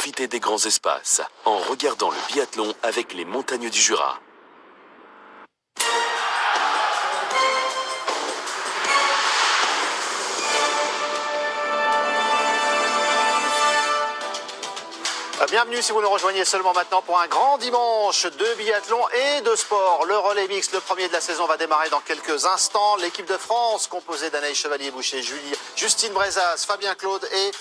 profiter des grands espaces en regardant le biathlon avec les montagnes du Jura. Bienvenue si vous nous rejoignez seulement maintenant pour un grand dimanche de biathlon et de sport. Le relais mixte, le premier de la saison, va démarrer dans quelques instants. L'équipe de France, composée d'Anaïs Chevalier-Boucher, Justine Brezas, Fabien Claude et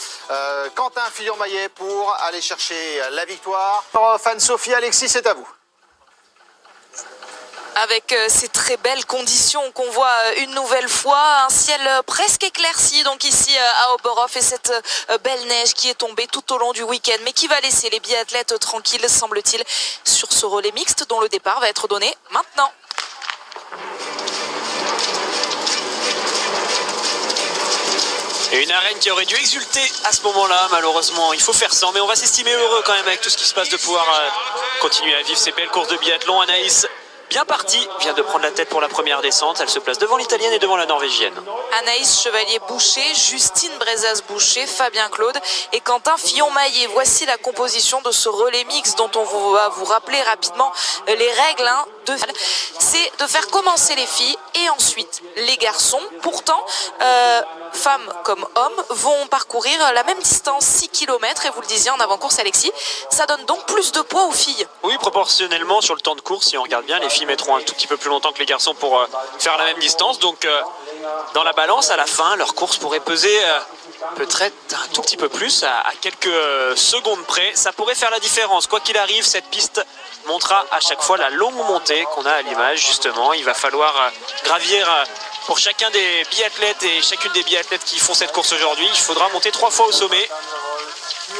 Quentin Fillon-Maillet pour aller chercher la victoire. Anne-Sophie, Alexis, c'est à vous. Avec ces très belles conditions qu'on voit une nouvelle fois, un ciel presque éclairci donc ici à Oberhof et cette belle neige qui est tombée tout au long du week-end mais qui va laisser les biathlètes tranquilles semble-t-il sur ce relais mixte dont le départ va être donné maintenant. Et une arène qui aurait dû exulter à ce moment-là, malheureusement. Il faut faire sans, mais on va s'estimer heureux quand même avec tout ce qui se passe de pouvoir continuer à vivre ces belles courses de biathlon. Anaïs, bien partie, vient de prendre la tête pour la première descente. Elle se place devant l'italienne et devant la norvégienne. Anaïs Chevalier-Boucher, Justine Brezas-Boucher, Fabien Claude et Quentin Fillon-Maillet. Voici la composition de ce relais mix dont on va vous rappeler rapidement les règles. C'est de faire commencer les filles et ensuite les garçons. Pourtant, femmes comme hommes vont parcourir la même distance, 6 km. Et vous le disiez en avant-course, Alexis, ça donne donc plus de poids aux filles. Oui, proportionnellement sur le temps de course, si on regarde bien, les filles mettront un tout petit peu plus longtemps que les garçons pour faire la même distance. Donc, dans la balance, à la fin, leur course pourrait peser peut-être un tout petit peu plus, à quelques secondes près. Ça pourrait faire la différence. Quoi qu'il arrive, cette piste montrera à chaque fois la longue montée qu'on a à l'image, justement. Il va falloir gravir pour chacun des biathlètes et chacune des biathlètes qui font cette course aujourd'hui. Il faudra monter 3 fois au sommet.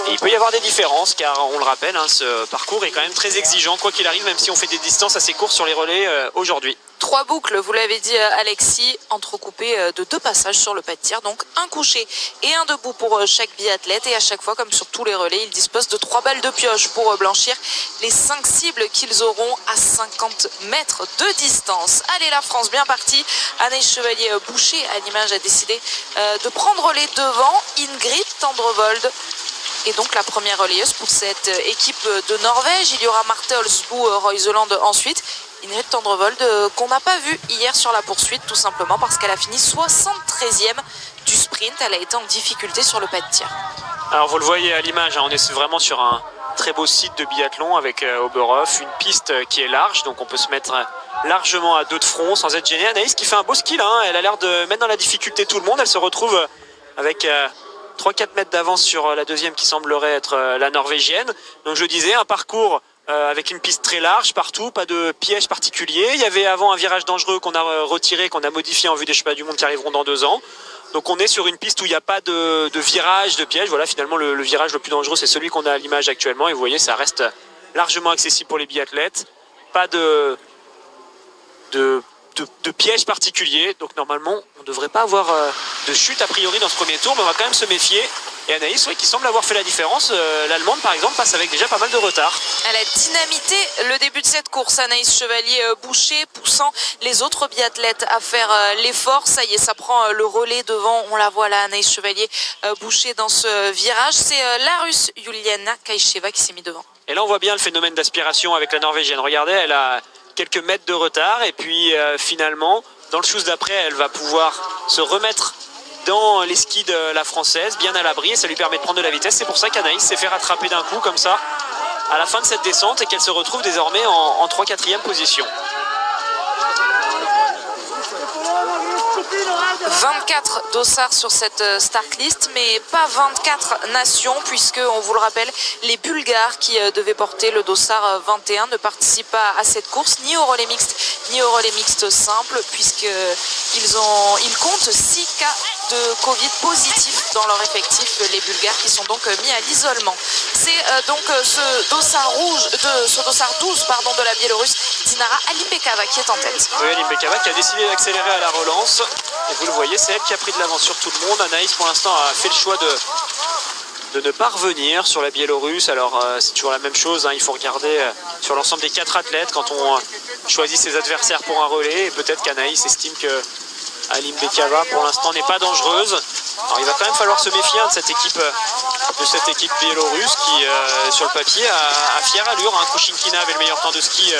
Et il peut y avoir des différences car on le rappelle, ce parcours est quand même très exigeant quoi qu'il arrive, même si on fait des distances assez courtes sur les relais aujourd'hui. 3 boucles, vous l'avez dit Alexis, entrecoupées de 2 passages sur le pas de tir, donc un couché et un debout pour chaque biathlète et à chaque fois, comme sur tous les relais, ils disposent de 3 balles de pioche pour blanchir les 5 cibles qu'ils auront à 50 mètres de distance. Allez, la France bien partie. Anaïs Chevalier-Boucher à l'image a décidé de prendre les devants. Ingrid Tendrevold et donc la première relayeuse pour cette équipe de Norvège. Il y aura Marte Olsbu Royseland ensuite. Ingrid Tendrevold qu'on n'a pas vue hier sur la poursuite tout simplement parce qu'elle a fini 73e du sprint. Elle a été en difficulté sur le pas de tir. Alors vous le voyez à l'image, on est vraiment sur un très beau site de biathlon avec Oberhof, une piste qui est large donc on peut se mettre largement à 2 de front sans être gêné. Anaïs qui fait un beau skill, elle a l'air de mettre dans la difficulté tout le monde. Elle se retrouve avec 3-4 mètres d'avance sur la deuxième qui semblerait être la norvégienne. Donc je disais un parcours avec une piste très large partout, pas de piège particulier. Il y avait avant un virage dangereux qu'on a retiré, qu'on a modifié en vue des championnats du monde qui arriveront dans 2 ans. Donc on est sur une piste où il n'y a pas de virage, de piège. Voilà, finalement le virage le plus dangereux c'est celui qu'on a à l'image actuellement. Et vous voyez, ça reste largement accessible pour les biathlètes. Pas de piège particulier. Donc normalement on ne devrait pas avoir de chute a priori dans ce premier tour, mais on va quand même se méfier. Et Anaïs, oui, qui semble avoir fait la différence. L'Allemande, par exemple, passe avec déjà pas mal de retard. Elle a dynamité le début de cette course, Anaïs Chevalier-Boucher, poussant les autres biathlètes à faire l'effort. Ça y est, ça prend le relais devant. On la voit là, Anaïs Chevalier-Boucher dans ce virage. C'est la Russe Yuliana Kaisheva qui s'est mise devant. Et là, on voit bien le phénomène d'aspiration avec la Norvégienne. Regardez, elle a quelques mètres de retard. Et puis, finalement, dans le shoes d'après, elle va pouvoir se remettre dans les skis de la Française, bien à l'abri, et ça lui permet de prendre de la vitesse. C'est pour ça qu'Anaïs s'est fait rattraper d'un coup comme ça à la fin de cette descente et qu'elle se retrouve désormais en 3-4e position. 24 dossards sur cette start list, mais pas 24 nations, puisque, on vous le rappelle, les Bulgares qui devaient porter le dossard 21 ne participent pas à cette course, ni au relais mixte, ni au relais mixte simple, puisqu'ils comptent 6 cas de Covid positifs dans leur effectif, les Bulgares, qui sont donc mis à l'isolement. C'est donc ce dossard 12 de la Biélorusse, Dinara Alimbekova, qui est en tête. Oui, Alimbekova qui a décidé d'accélérer à la relance. Et vous le voyez, c'est elle qui a pris de l'avance sur tout le monde. Anaïs, pour l'instant, a fait le choix de ne pas revenir sur la Biélorusse. Alors, c'est toujours la même chose. Il faut regarder sur l'ensemble des 4 athlètes quand on choisit ses adversaires pour un relais. Et peut-être qu'Anaïs estime que Alimbekova, pour l'instant, n'est pas dangereuse. Alors, il va quand même falloir se méfier de cette équipe de cette équipe biélorusse qui, sur le papier, a fière allure. Kouchinkina avait le meilleur temps de ski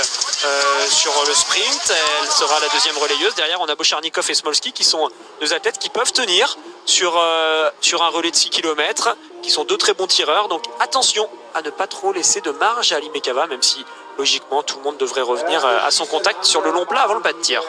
sur le sprint. Elle sera la deuxième relayeuse. Derrière, on a Bocharnikov et Smolski qui sont deux athlètes qui peuvent tenir sur un relais de 6 km, qui sont deux très bons tireurs. Donc attention à ne pas trop laisser de marge à Alimbekova, même si logiquement tout le monde devrait revenir à son contact sur le long plat avant le pas de tir.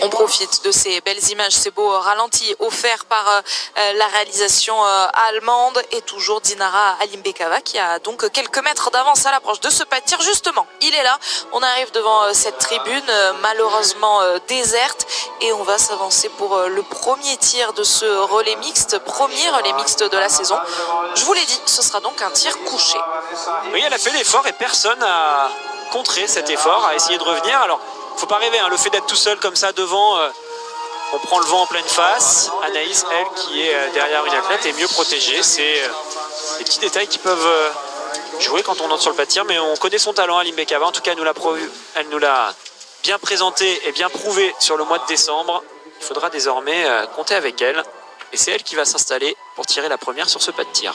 On profite de ces belles images, ces beaux ralentis offerts par la réalisation allemande et toujours Dinara Alimbekova qui a donc quelques mètres d'avance à l'approche de ce pas de tir. Justement, il est là, on arrive devant cette tribune malheureusement déserte et on va s'avancer pour le premier tir de ce relais mixte, premier relais mixte de la saison. Je vous l'ai dit, ce sera donc un tir couché. Oui, elle a fait l'effort et personne n'a contré cet effort, a essayé de revenir. Alors, faut pas rêver, hein, le fait d'être tout seul comme ça devant, on prend le vent en pleine face. Anaïs, elle, qui est derrière une athlète, est mieux protégée. C'est des petits détails qui peuvent jouer quand on entre sur le pas de tir, mais on connaît son talent, Alimbekova. En tout cas, elle nous l'a bien présenté et bien prouvé sur le mois de décembre. Il faudra désormais compter avec elle. Et c'est elle qui va s'installer pour tirer la première sur ce pas de tir.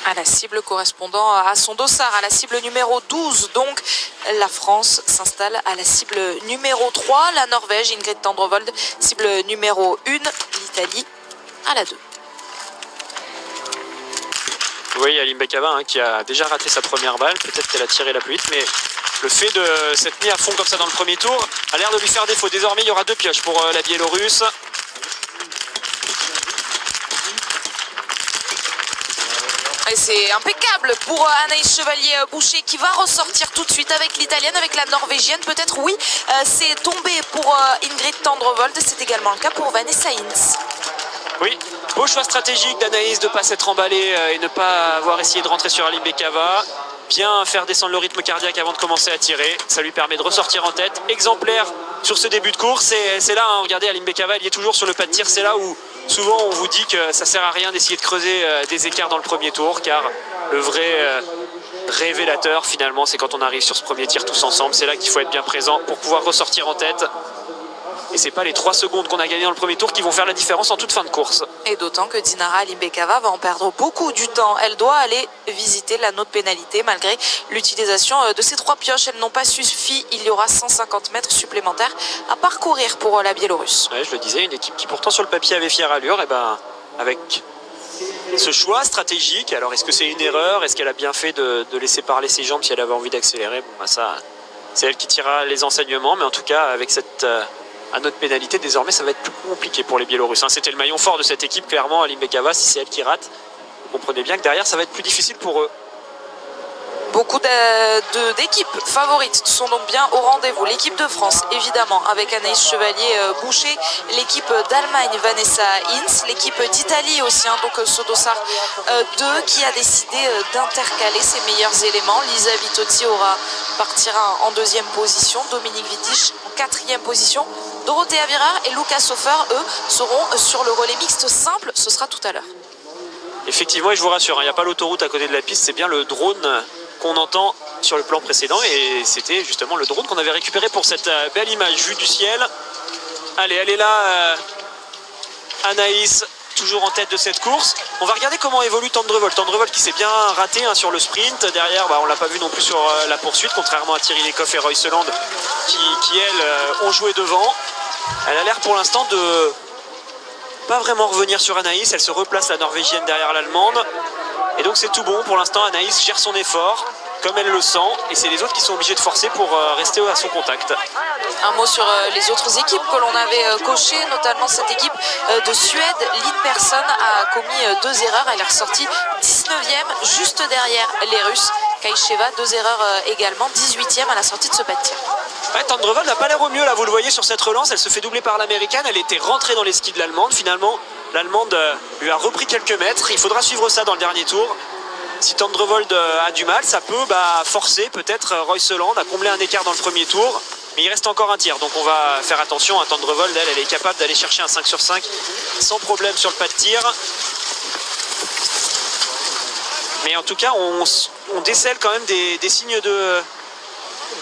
À la cible correspondant à son dossard, à la cible numéro 12. Donc la France s'installe à la cible numéro 3. La Norvège, Ingrid Tendrevold, cible numéro 1. L'Italie à la 2. Oui, Alimbekova qui a déjà raté sa première balle. Peut-être qu'elle a tiré la plus vite, mais le fait de s'être mis à fond comme ça dans le premier tour a l'air de lui faire défaut. Désormais, il y aura 2 pioches pour la Biélorusse. Et c'est impeccable pour Anaïs Chevalier-Boucher qui va ressortir tout de suite avec l'italienne, avec la norvégienne. Peut-être oui, c'est tombé pour Ingrid Tendrevold. C'est également le cas pour Vanessa Hintz. Oui, beau choix stratégique d'Anaïs de ne pas s'être emballée et ne pas avoir essayé de rentrer sur Alimbekova. Bien faire descendre le rythme cardiaque avant de commencer à tirer. Ça lui permet de ressortir en tête. Exemplaire sur ce début de course. C'est là, hein, regardez, Alimbekova, elle y est toujours sur le pas de tir. C'est là où souvent on vous dit que ça sert à rien d'essayer de creuser des écarts dans le premier tour, car le vrai révélateur finalement, c'est quand on arrive sur ce premier tir tous ensemble. C'est là qu'il faut être bien présent pour pouvoir ressortir en tête. Et c'est pas les 3 secondes qu'on a gagné dans le premier tour qui vont faire la différence en toute fin de course. Et d'autant que Dinara Alimbekova va en perdre beaucoup du temps. Elle doit aller visiter l'anneau de pénalité malgré l'utilisation de ces 3 pioches. Elles n'ont pas suffi. Il y aura 150 mètres supplémentaires à parcourir pour la Biélorusse. Ouais, je le disais, une équipe qui pourtant sur le papier avait fière allure, et ben avec ce choix stratégique, alors est-ce que c'est une erreur? Est-ce qu'elle a bien fait de laisser parler ses jambes si elle avait envie d'accélérer? Bon, bah ça, c'est elle qui tirera les enseignements, mais en tout cas, avec cette à notre pénalité, désormais, ça va être plus compliqué pour les Biélorusses. C'était le maillon fort de cette équipe, clairement, Alimbekova. Si c'est elle qui rate, vous comprenez bien que derrière, ça va être plus difficile pour eux. Beaucoup d'équipes favorites sont donc bien au rendez-vous. L'équipe de France, évidemment, avec Anaïs Chevalier-Boucher. L'équipe d'Allemagne, Vanessa Hintz. L'équipe d'Italie aussi, hein, donc ce dossard 2 qui a décidé d'intercaler ses meilleurs éléments. Lisa Vitozzi partira en 2e position. Dominique Wittich en 4e position. Dorothea Virar et Lucas Hofer, eux, seront sur le relais mixte simple. Ce sera tout à l'heure. Effectivement, et je vous rassure, il n'y a pas l'autoroute à côté de la piste, c'est bien le drone qu'on entend sur le plan précédent, et c'était justement le drone qu'on avait récupéré pour cette belle image vue du ciel. Allez, elle est là, Anaïs, toujours en tête de cette course. On va regarder comment évolue Tendrevold. Tendrevold qui s'est bien raté hein, sur le sprint. Derrière, on ne l'a pas vu non plus sur la poursuite, contrairement à Thierry Lecoff et Royseland qui elles, ont joué devant. Elle a l'air pour l'instant de pas vraiment revenir sur Anaïs. Elle se replace, la norvégienne, derrière l'allemande. Et donc c'est tout bon. Pour l'instant, Anaïs gère son effort comme elle le sent. Et c'est les autres qui sont obligés de forcer pour rester à son contact. Un mot sur les autres équipes que l'on avait cochées, notamment cette équipe de Suède. Lynn Persson a commis 2 erreurs. Elle est ressortie 19e, juste derrière les Russes. Kaisheva, 2 erreurs également, 18e à la sortie de ce pas de tir. Ouais, Tendrevold n'a pas l'air au mieux là, vous le voyez sur cette relance, elle se fait doubler par l'américaine, elle était rentrée dans les skis de l'allemande, finalement l'allemande lui a repris quelques mètres, il faudra suivre ça dans le dernier tour. Si Tendrevold a du mal, ça peut forcer peut-être Royseland à combler un écart dans le premier tour, mais il reste encore un tir, donc on va faire attention à Tendrevold, elle est capable d'aller chercher un 5 sur 5 sans problème sur le pas de tir. Mais en tout cas, on décèle quand même des signes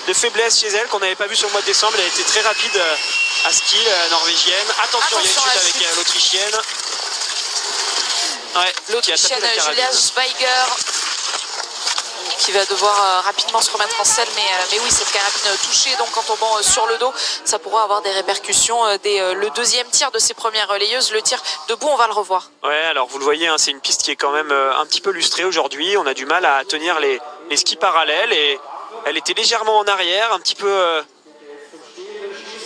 de faiblesse chez elle qu'on n'avait pas vu sur le mois de décembre. Elle a été très rapide à ski, norvégienne. Attention, il y a une chute avec l'Autrichienne. Ouais, L'Autrichienne Julia Schweiger qui va devoir rapidement se remettre en selle, mais oui, cette carabine touchée, donc en tombant sur le dos, ça pourra avoir des répercussions dès le deuxième tir de ces premières relayeuses. Le tir debout, on va le revoir. Ouais, alors vous le voyez, hein, c'est une piste qui est quand même un petit peu lustrée aujourd'hui. On a du mal à tenir les skis parallèles et elle était légèrement en arrière, un petit peu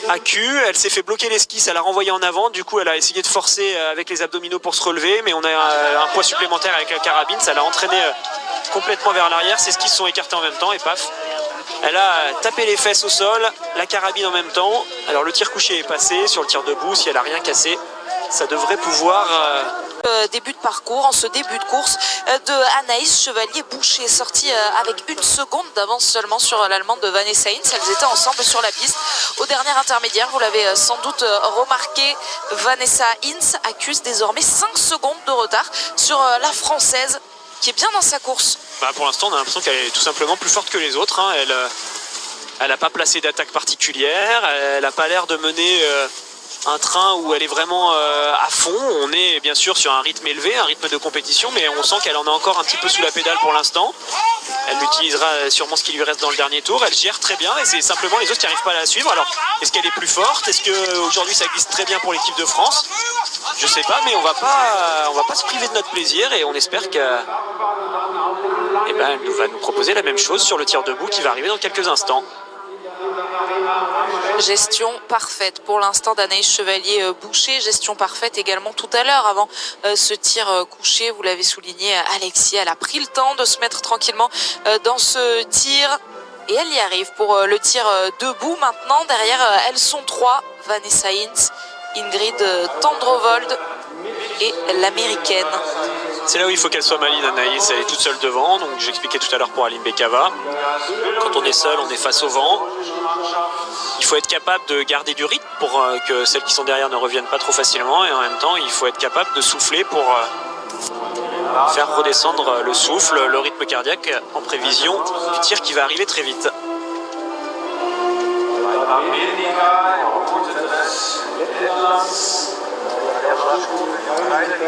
à cul. Elle s'est fait bloquer les skis, ça l'a renvoyé en avant. Du coup, elle a essayé de forcer avec les abdominaux pour se relever, mais on a un poids supplémentaire avec la carabine. Ça l'a entraîné complètement vers l'arrière. Ses skis se sont écartés en même temps et paf, elle a tapé les fesses au sol, la carabine en même temps. Alors le tir couché est passé. Sur le tir debout, si elle a rien cassé, ça devrait pouvoir... Début de parcours, en ce début de course de Anaïs Chevalier-Boucher, sortie avec 1 seconde d'avance seulement sur l'allemande de Vanessa Hinz. Elles étaient ensemble sur la piste. Au dernier intermédiaire, vous l'avez sans doute remarqué, Vanessa Hinz accuse désormais 5 secondes de retard sur la française qui est bien dans sa course. Bah pour l'instant, on a l'impression qu'elle est tout simplement plus forte que les autres, hein. Elle n'a pas placé d'attaque particulière, elle n'a pas l'air de mener... un train où elle est vraiment à fond. On est bien sûr sur un rythme élevé, un rythme de compétition, mais on sent qu'elle en a encore un petit peu sous la pédale pour l'instant. Elle utilisera sûrement ce qui lui reste dans le dernier tour. Elle gère très bien et c'est simplement les autres qui n'arrivent pas à la suivre. Alors, est-ce qu'elle est plus forte? Est-ce qu'aujourd'hui ça glisse très bien pour l'équipe de France? Je sais pas, mais on va pas se priver de notre plaisir et on espère qu'elle va nous proposer la même chose sur le tir debout qui va arriver dans quelques instants. Gestion parfaite pour l'instant d'Anaïs Chevalier-Boucher, gestion parfaite également tout à l'heure avant ce tir couché, vous l'avez souligné Alexis, elle a pris le temps de se mettre tranquillement dans ce tir et elle y arrive pour le tir debout. Maintenant derrière elles sont 3, Vanessa Hinz, Ingrid Tendrovold et l'américaine. C'est là où il faut qu'elle soit maligne, Anaïs, elle est toute seule devant, donc j'expliquais tout à l'heure pour Aline Bekava. Quand on est seul, on est face au vent. Il faut être capable de garder du rythme pour que celles qui sont derrière ne reviennent pas trop facilement et en même temps, il faut être capable de souffler pour faire redescendre le souffle, le rythme cardiaque en prévision du tir qui va arriver très vite.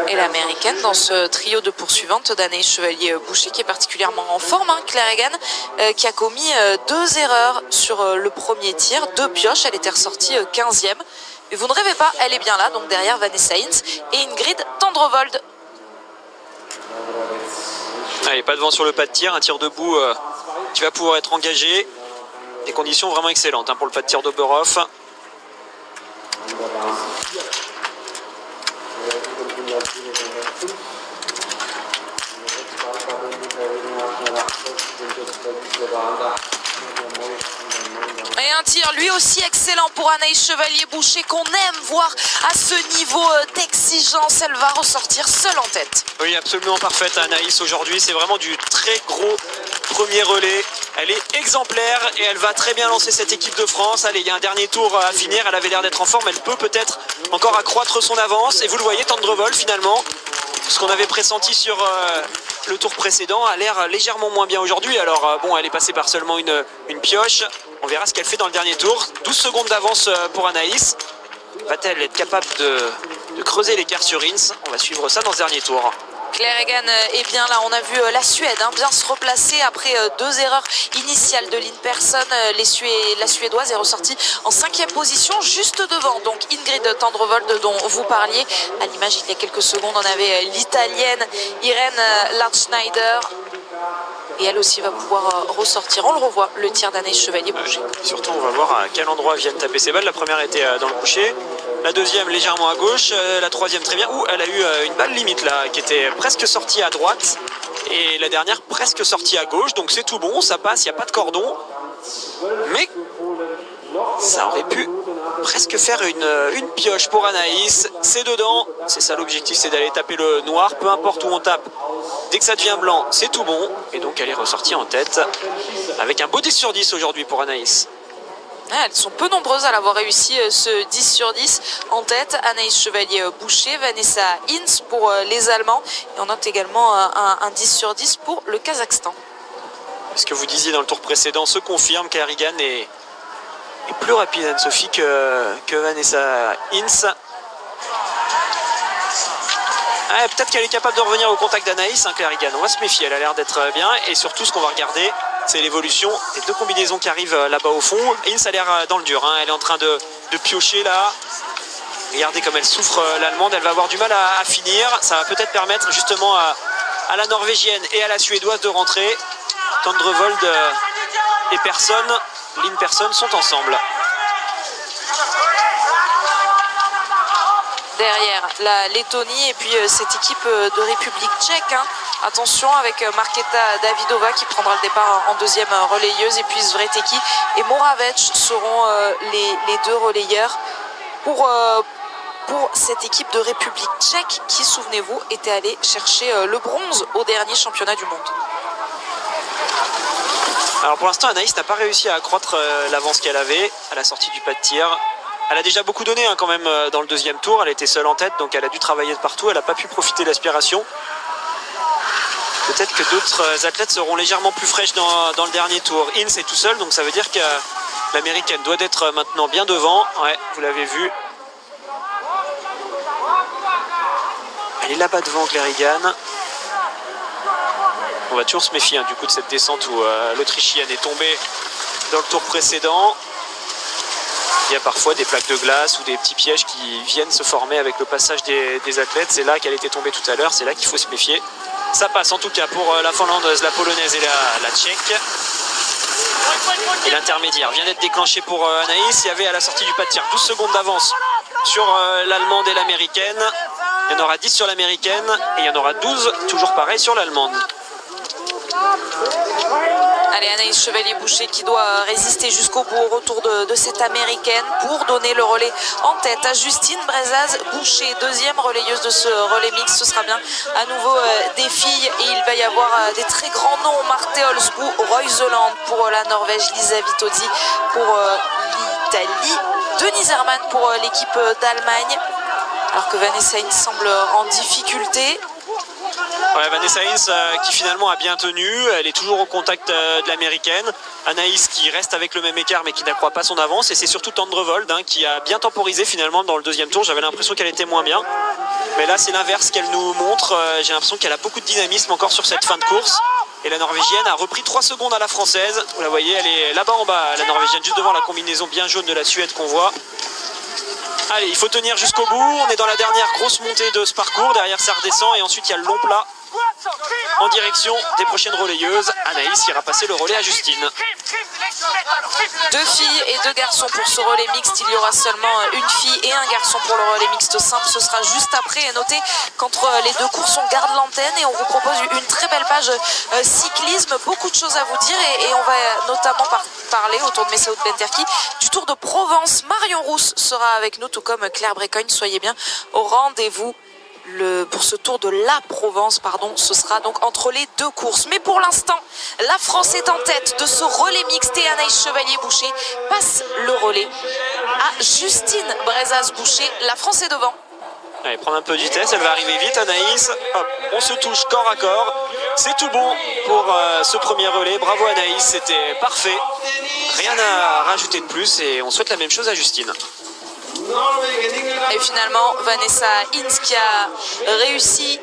Et l'américaine dans ce trio de poursuivantes d'Anaïs Chevalier-Boucher qui est particulièrement en forme, hein, Claire Egan, qui a commis 2 erreurs sur le premier tir, 2 pioches, elle était ressortie 15e. Mais vous ne rêvez pas, elle est bien là, donc derrière Vanessa Hinz et Ingrid Tendrovold. Allez, pas de vent sur le pas de tir, un tir debout qui va pouvoir être engagé. Des conditions vraiment excellentes hein, pour le pas de tir d'Oberhof. Et un tir lui aussi excellent pour Anaïs Chevalier-Boucher qu'on aime voir à ce niveau d'exigence. Elle va ressortir seule en tête. Oui, absolument parfaite Anaïs aujourd'hui. C'est vraiment du très gros premier relais. Elle est exemplaire et elle va très bien lancer cette équipe de France. Allez, il y a un dernier tour à finir. Elle avait l'air d'être en forme. Elle peut peut-être encore accroître son avance. Et vous le voyez, Tendrovold finalement, ce qu'on avait pressenti sur le tour précédent a l'air légèrement moins bien aujourd'hui. Alors bon, elle est passée par seulement une pioche. On verra ce qu'elle fait dans le dernier tour. 12 secondes d'avance pour Anaïs. Va-t-elle être capable de creuser l'écart sur Hinz? On va suivre ça dans ce dernier tour. Claire Egan est bien là, on a vu la Suède bien se replacer après 2 erreurs initiales de Lynn Persson. La Suédoise est ressortie en 5e position, juste devant donc Ingrid Tendrovold dont vous parliez. À l'image il y a quelques secondes on avait l'Italienne Irene Lardschneider. Et elle aussi va pouvoir ressortir. On le revoit, le tir d'Anaïs Chevalier-Boucher. Surtout, on va voir à quel endroit viennent taper ses balles. La première était dans le coucher, la deuxième légèrement à gauche, la troisième très bien. Ouh, elle a eu une balle limite là, qui était presque sortie à droite. Et la dernière presque sortie à gauche. Donc c'est tout bon, ça passe, il n'y a pas de cordon. Mais ça aurait pu presque faire une pioche pour Anaïs. C'est dedans, c'est ça l'objectif, c'est d'aller taper le noir, peu importe où on tape. Dès que ça devient blanc, c'est tout bon. Et donc elle est ressortie en tête avec un beau 10 sur 10 aujourd'hui pour Anaïs. Elles sont peu nombreuses à l'avoir réussi ce 10 sur 10 en tête. Anaïs Chevalier-Boucher, Vanessa Hinz pour les Allemands. Et on note également un 10 sur 10 pour le Kazakhstan. Ce que vous disiez dans le tour précédent se confirme. Claire Egan est plus rapide, Anne-Sophie, que Vanessa Hintz. Ah, peut-être qu'elle est capable de revenir au contact d'Anaïs, hein, Claire Egan. On va se méfier, elle a l'air d'être bien. Et surtout, ce qu'on va regarder, c'est l'évolution des deux combinaisons qui arrivent là-bas au fond. Hintz a l'air dans le dur, hein. Elle est en train de piocher là. Regardez comme elle souffre, l'Allemande. Elle va avoir du mal à finir. Ça va peut-être permettre justement à la Norvégienne et à la Suédoise de rentrer. Tendrevold et Lynn Persson sont ensemble. Derrière la Lettonie et puis cette équipe de République tchèque, hein. Attention avec Markéta Davidová qui prendra le départ en deuxième relayeuse, et puis Svreteki et Moravec seront les deux relayeurs pour cette équipe de République tchèque qui, souvenez-vous, était allée chercher le bronze au dernier championnat du monde. Alors pour l'instant, Anaïs n'a pas réussi à accroître l'avance qu'elle avait à la sortie du pas de tir. Elle a déjà beaucoup donné, hein, quand même dans le deuxième tour. Elle était seule en tête, donc elle a dû travailler de partout. Elle n'a pas pu profiter de l'aspiration. Peut-être que d'autres athlètes seront légèrement plus fraîches dans le dernier tour. Hintz est tout seul, donc ça veut dire que l'américaine doit être maintenant bien devant. Ouais, vous l'avez vu. Elle est là-bas devant, Claire Egan. On va toujours se méfier, hein, du coup de cette descente où l'Autrichienne est tombée dans le tour précédent. Il y a parfois des plaques de glace ou des petits pièges qui viennent se former avec le passage des athlètes. C'est là qu'elle était tombée tout à l'heure, c'est là qu'il faut se méfier. Ça passe en tout cas pour la Finlandaise, la Polonaise et la Tchèque. Et l'intermédiaire vient d'être déclenché pour Anaïs. Il y avait à la sortie du pas de tir 12 secondes d'avance sur l'Allemande et l'Américaine. Il y en aura 10 sur l'Américaine et il y en aura 12, toujours pareil, sur l'Allemande. Allez, Anaïs Chevalier-Boucher qui doit résister jusqu'au bout au retour de cette américaine pour donner le relais en tête à Justine Brezaz-Boucher, deuxième relayeuse de ce relais mix. Ce sera bien à nouveau des filles et il va y avoir des très grands noms. Marte Olsbu, Royseland pour la Norvège, Lisa Vitozzi pour l'Italie, Denise Herrmann pour l'équipe d'Allemagne, alors que Vanessa Hintz semble en difficulté. Ouais, Vanessa Hintz qui finalement a bien tenu, elle est toujours au contact de l'américaine. Anaïs qui reste avec le même écart mais qui n'accroît pas son avance, et c'est surtout Tendrevold, hein, qui a bien temporisé finalement dans le deuxième tour. J'avais l'impression qu'elle était moins bien, mais là c'est l'inverse qu'elle nous montre. J'ai l'impression qu'elle a beaucoup de dynamisme encore sur cette fin de course, et la Norvégienne a repris 3 secondes à la Française. Vous la voyez, elle est là-bas en bas, la Norvégienne, juste devant la combinaison bien jaune de la Suède qu'on voit. Allez, il faut tenir jusqu'au bout. On est dans la dernière grosse montée de ce parcours. Derrière, ça redescend et ensuite il y a le long plat en direction des prochaines relayeuses. Anaïs ira passer le relais à Justine. 2 filles et 2 garçons pour ce relais mixte. Il y aura seulement une fille et un garçon pour le relais mixte simple. Ce sera juste après. Et notez qu'entre les deux courses, on garde l'antenne et on vous propose une très belle page cyclisme. Beaucoup de choses à vous dire et on va notamment parler autour de Messaoud Benterki du Tour de Provence. Marion Rousse sera avec nous, tout comme Claire Brécogne. Soyez bien au rendez-vous. Pour ce Tour de la Provence, ce sera donc entre les deux courses. Mais pour l'instant, la France est en tête de ce relais mixte et Anaïs Chevalier-Boucher passe le relais à Justine Brezaz-Boucher. La France est devant. Allez, prendre un peu de vitesse, elle va arriver vite, Anaïs. Hop, on se touche corps à corps. C'est tout bon pour ce premier relais. Bravo Anaïs, c'était parfait. Rien à rajouter de plus et on souhaite la même chose à Justine. Et finalement, Vanessa Hintz qui a réussi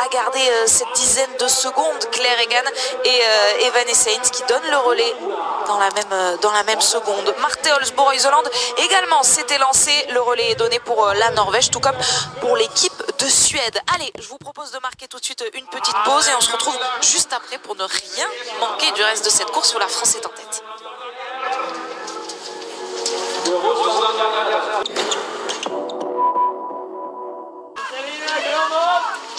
à garder cette dizaine de secondes. Claire Egan et Vanessa Hintz qui donnent le relais dans la même seconde. Marte Olsbu Royseland également s'était lancé. Le relais est donné pour la Norvège, tout comme pour l'équipe de Suède. Allez, je vous propose de marquer tout de suite une petite pause et on se retrouve juste après pour ne rien manquer du reste de cette course où la France est en tête.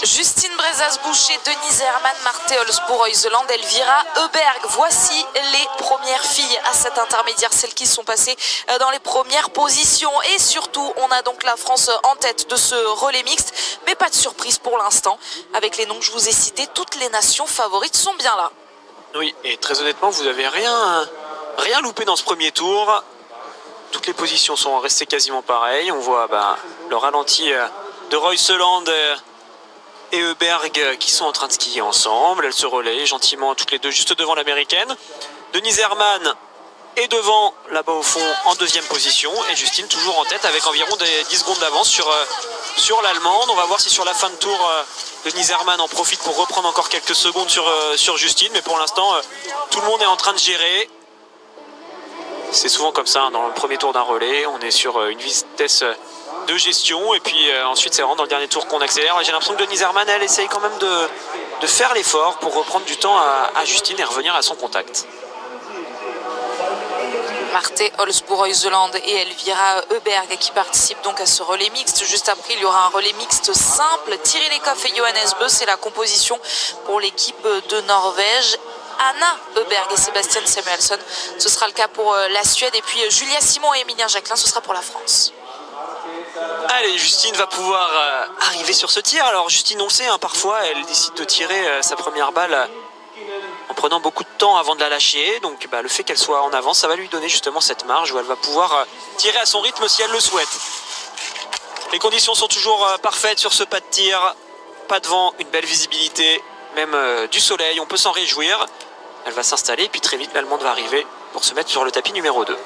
Justine Brezaz-Boucher, Denise Herrmann, Marte Olsbu Royseland, Elvira Heuberg. Voici les premières filles à cet intermédiaire, celles qui sont passées dans les premières positions. Et surtout, on a donc la France en tête de ce relais mixte. Mais pas de surprise pour l'instant. Avec les noms que je vous ai cités, toutes les nations favorites sont bien là. Oui, et très honnêtement, vous n'avez rien loupé dans ce premier tour. Toutes les positions sont restées quasiment pareilles. On voit le ralenti de Royseland et Heuberg qui sont en train de skier ensemble. Elles se relaient gentiment toutes les deux juste devant l'américaine. Denise Herrmann est devant là-bas au fond en deuxième position et Justine toujours en tête avec environ 10 secondes d'avance sur l'allemande. On va voir si sur la fin de tour Denise Herrmann en profite pour reprendre encore quelques secondes sur Justine, mais pour l'instant tout le monde est en train de gérer. C'est souvent comme ça, hein, dans le premier tour d'un relais, on est sur une vitesse de gestion et puis ensuite c'est vraiment dans le dernier tour qu'on accélère. J'ai l'impression que Denise Herrmann, elle essaye quand même de faire l'effort pour reprendre du temps à Justine et revenir à son contact. Marthe Olsbourg-Heuseland et Elvira Heuberg qui participent donc à ce relais mixte. Juste après, il y aura un relais mixte simple. Thierry Lecoff et Johannes Beu, c'est la composition pour l'équipe de Norvège. Anna Heuberg et Sébastien Samuelsson, ce sera le cas pour la Suède. Et puis Julia Simon et Emilien Jacquelin, ce sera pour la France. Allez, Justine va pouvoir arriver sur ce tir. Alors Justine, on le sait, hein, parfois elle décide de tirer sa première balle en prenant beaucoup de temps avant de la lâcher. Donc le fait qu'elle soit en avance, ça va lui donner justement cette marge où elle va pouvoir tirer à son rythme si elle le souhaite. Les conditions sont toujours parfaites sur ce pas de tir. Pas de vent, une belle visibilité, même du soleil, on peut s'en réjouir. Elle va s'installer et puis très vite l'Allemande va arriver pour se mettre sur le tapis numéro 2.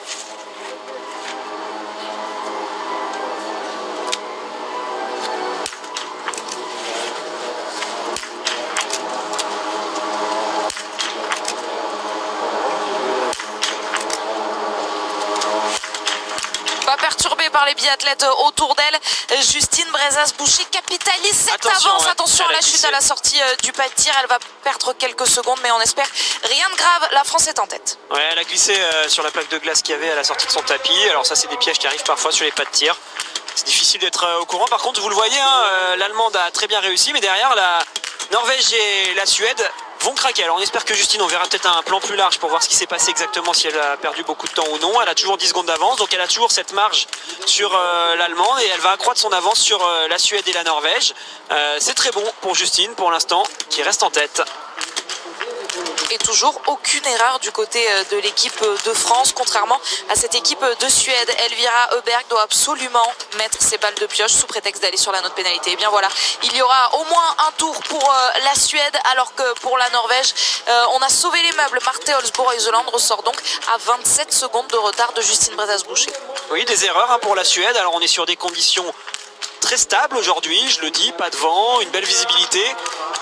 Perturbée par les biathlètes autour d'elle, Justine Brezas-Boucher capitalise cette avance. Attention à la chute à la sortie du pas de tir, elle va perdre quelques secondes, mais on espère rien de grave. La France est en tête. Ouais, elle a glissé sur la plaque de glace qu'il y avait à la sortie de son tapis. Alors ça, c'est des pièges qui arrivent parfois sur les pas de tir. C'est difficile d'être au courant. Par contre, vous le voyez, hein, l'Allemande a très bien réussi, mais derrière, la Norvège et la Suède vont craquer. Alors on espère que Justine, on verra peut-être un plan plus large pour voir ce qui s'est passé exactement, si elle a perdu beaucoup de temps ou non. Elle a toujours 10 secondes d'avance, donc elle a toujours cette marge sur l'Allemande et elle va accroître son avance sur la Suède et la Norvège. C'est très bon pour Justine pour l'instant, qui reste en tête. Et toujours aucune erreur du côté de l'équipe de France, contrairement à cette équipe de Suède. Elvira Heuberg doit absolument mettre ses balles de pioche sous prétexte d'aller sur la note pénalité. Et bien voilà, il y aura au moins un tour pour la Suède, alors que pour la Norvège, on a sauvé les meubles. Marthe Olsbourg-Heuseland ressort donc à 27 secondes de retard de Justine Brezas-Boucher. Oui, des erreurs hein, pour la Suède. Alors on est sur des conditions très stables aujourd'hui, je le dis, pas de vent, une belle visibilité,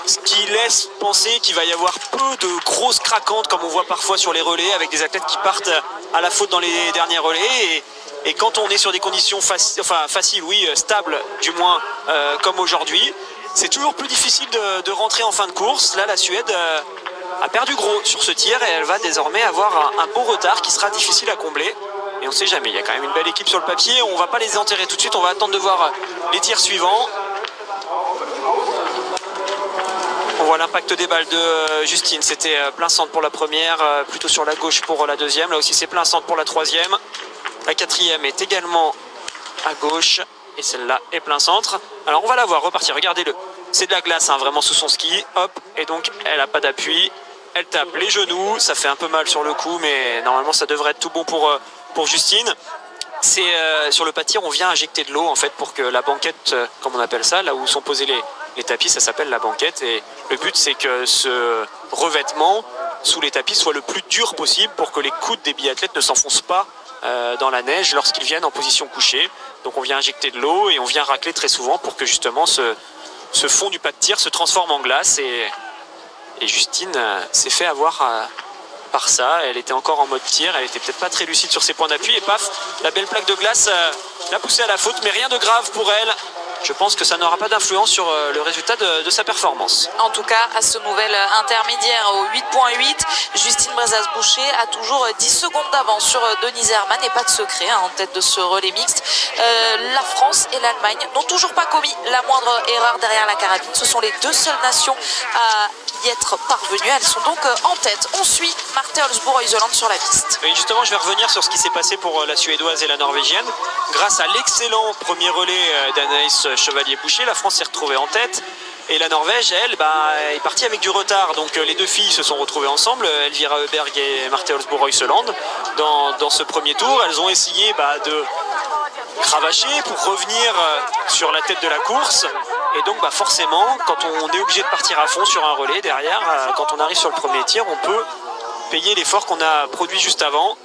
ce qui laisse penser qu'il va y avoir peu de grosses craquantes comme on voit parfois sur les relais avec des athlètes qui partent à la faute dans les derniers relais. Et quand on est sur des conditions faciles, oui, stables du moins, comme aujourd'hui, c'est toujours plus difficile de rentrer en fin de course. Là, la Suède a perdu gros sur ce tir et elle va désormais avoir un beau retard qui sera difficile à combler. Et on ne sait jamais, il y a quand même une belle équipe sur le papier. On ne va pas les enterrer tout de suite, on va attendre de voir les tirs suivants. On voit l'impact des balles de Justine. C'était plein centre pour la première, plutôt sur la gauche pour la deuxième. Là aussi c'est plein centre pour la troisième. La quatrième est également à gauche et celle-là est plein centre. Alors on va la voir repartir, regardez-le. C'est de la glace hein, vraiment sous son ski. Hop, et donc elle n'a pas d'appui. Elle tape les genoux, ça fait un peu mal sur le coup, mais normalement ça devrait être tout bon pour Justine. C'est sur le pas de tir, on vient injecter de l'eau en fait pour que la banquette, comme on appelle ça, là où sont posés les tapis, ça s'appelle la banquette. Et le but c'est que ce revêtement sous les tapis soit le plus dur possible pour que les coudes des biathlètes ne s'enfoncent pas dans la neige lorsqu'ils viennent en position couchée. Donc on vient injecter de l'eau et on vient racler très souvent pour que justement ce fond du pas de tir se transforme en glace. Et Justine s'est fait avoir par ça. Elle était encore en mode tir, elle était peut-être pas très lucide sur ses points d'appui et paf, la belle plaque de glace l'a poussée à la faute, mais rien de grave pour elle. Je pense que ça n'aura pas d'influence sur le résultat de sa performance. En tout cas, à ce nouvel intermédiaire au 8.8, Justine Brezas-Boucher a toujours 10 secondes d'avance sur Denise Herrmann et pas de secret hein, en tête de ce relais mixte. La France et l'Allemagne n'ont toujours pas commis la moindre erreur derrière la carabine. Ce sont les deux seules nations à y être parvenues. Elles sont donc en tête. On suit Marthe Olsbourg-Heuseland sur la piste. Et justement, je vais revenir sur ce qui s'est passé pour la Suédoise et la Norvégienne. Grâce à l'excellent premier relais d'Anaïs Chevalier-Boucher, la France s'est retrouvée en tête. Et la Norvège, elle, est partie avec du retard. Donc les deux filles se sont retrouvées ensemble, Elvira Heuberg et Marthe Olsbourg-Heuseland, dans ce premier tour. Elles ont essayé de cravacher pour revenir sur la tête de la course. Et donc forcément, quand on est obligé de partir à fond sur un relais, derrière, quand on arrive sur le premier tir, on peut payer l'effort qu'on a produit juste avant.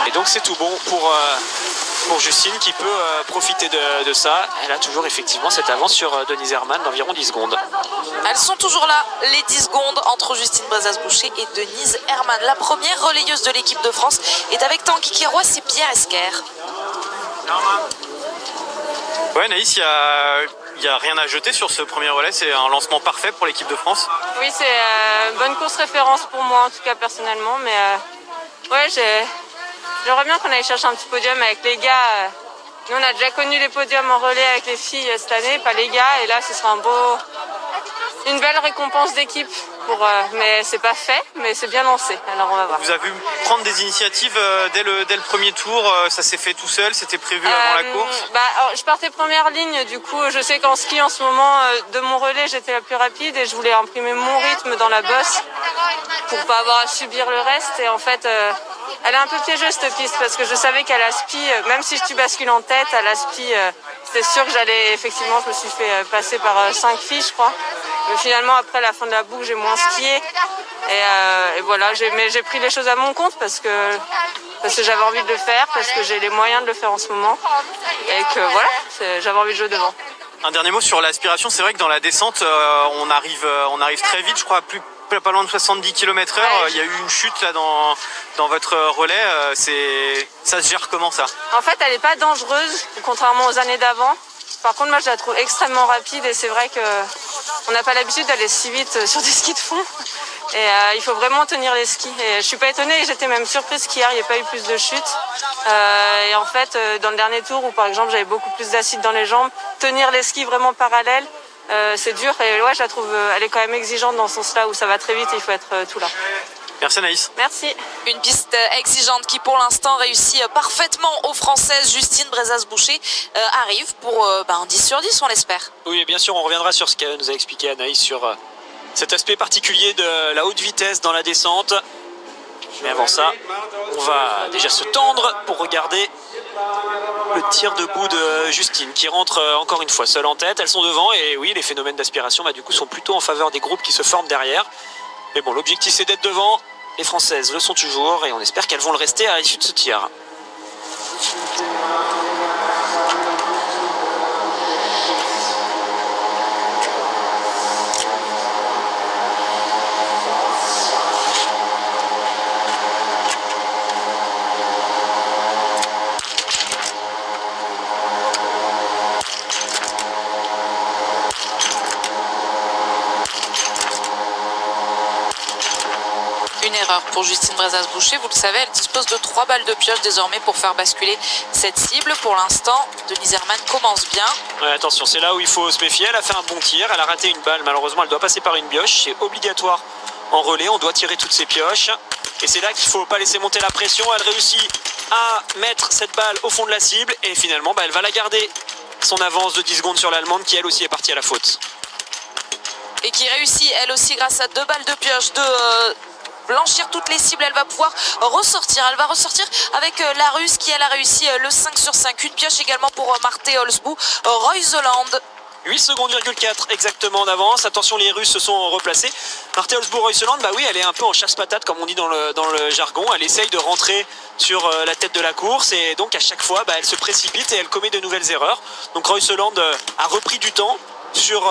Et donc c'est tout bon pour Justine qui peut profiter de ça. Elle a toujours effectivement cette avance sur Denise Herrmann d'environ 10 secondes. Elles sont toujours là, les 10 secondes entre Justine Brezas-Boucher et Denise Herrmann. La première relayeuse de l'équipe de France est avec Tanguy Kérois, c'est Pierre Esquer. Ouais, Naïs, il n'y a rien à jeter sur ce premier relais. C'est un lancement parfait pour l'équipe de France. Oui, c'est une bonne course référence pour moi, en tout cas personnellement. Mais ouais, j'aimerais bien qu'on aille chercher un petit podium avec les gars. Nous, on a déjà connu les podiums en relais avec les filles cette année, pas les gars. Et là, ce sera une belle récompense d'équipe. Mais c'est pas fait, mais c'est bien lancé. Alors on va voir. Vous avez vu prendre des initiatives dès le premier tour. Ça s'est fait tout seul, c'était prévu avant la course. Alors, je partais première ligne, du coup je sais qu'en ski en ce moment de mon relais j'étais la plus rapide et je voulais imprimer mon rythme dans la bosse pour pas avoir à subir le reste. Et en fait elle est un peu piégeuse cette piste parce que je savais qu'à l'aspi, même si tu bascules en tête, à l'aspi c'était sûr que j'allais effectivement, je me suis fait passer par 5 filles je crois. Mais finalement, après la fin de la boucle, j'ai moins skié. Et voilà, mais j'ai pris les choses à mon compte parce que j'avais envie de le faire, parce que j'ai les moyens de le faire en ce moment. Et que voilà, j'avais envie de jouer devant. Un dernier mot sur l'aspiration. C'est vrai que dans la descente, on arrive très vite, je crois, pas loin de 70 km/h. Ouais. Il y a eu une chute là dans votre relais. Ça se gère comment ça? En fait, elle n'est pas dangereuse, contrairement aux années d'avant. Par contre, moi, je la trouve extrêmement rapide et c'est vrai qu'on n'a pas l'habitude d'aller si vite sur des skis de fond. Et il faut vraiment tenir les skis. Et je suis pas étonnée, j'étais même surprise qu'hier, il n'y ait pas eu plus de chutes. Et en fait, dans le dernier tour, où par exemple, j'avais beaucoup plus d'acide dans les jambes, tenir les skis vraiment parallèles, c'est dur. Et ouais, je la trouve, elle est quand même exigeante dans ce sens-là où ça va très vite et il faut être tout là. Merci Anaïs. Merci. Une piste exigeante qui pour l'instant réussit parfaitement aux Françaises. Justine Brezas-Boucher arrive pour un 10 sur 10 on l'espère. Oui, et bien sûr, on reviendra sur ce qu'elle nous a expliqué Anaïs sur cet aspect particulier de la haute vitesse dans la descente. Mais avant ça, on va déjà se tendre pour regarder le tir debout de Justine qui rentre encore une fois seule en tête. Elles sont devant et oui, les phénomènes d'aspiration du coup sont plutôt en faveur des groupes qui se forment derrière. Mais bon, l'objectif c'est d'être devant. Les Françaises le sont toujours et on espère qu'elles vont le rester à l'issue de ce tir. Une erreur pour Justine Brezas-Boucher, vous le savez, elle dispose de 3 balles de pioche désormais pour faire basculer cette cible. Pour l'instant, Denise Herrmann commence bien. Ouais, attention, c'est là où il faut se méfier. Elle a fait un bon tir, elle a raté une balle. Malheureusement, elle doit passer par une pioche. C'est obligatoire en relais, on doit tirer toutes ses pioches. Et c'est là qu'il ne faut pas laisser monter la pression. Elle réussit à mettre cette balle au fond de la cible. Et finalement, elle va la garder. Son avance de 10 secondes sur l'Allemande qui, elle aussi, est partie à la faute. Et qui réussit, elle aussi, grâce à 2 balles de pioche, de blanchir toutes les cibles. Elle va pouvoir ressortir. Elle va ressortir avec la Russe qui, elle, a réussi le 5 sur 5. Une pioche également pour Marthe Holzboe, Reuseland. 8 secondes, 4 exactement en avance. Attention, les Russes se sont replacés. Marthe Holzboe, Reuseland, oui, elle est un peu en chasse-patate, comme on dit dans le jargon. Elle essaye de rentrer sur la tête de la course et donc à chaque fois, elle se précipite et elle commet de nouvelles erreurs. Donc Reuseland a repris du temps sur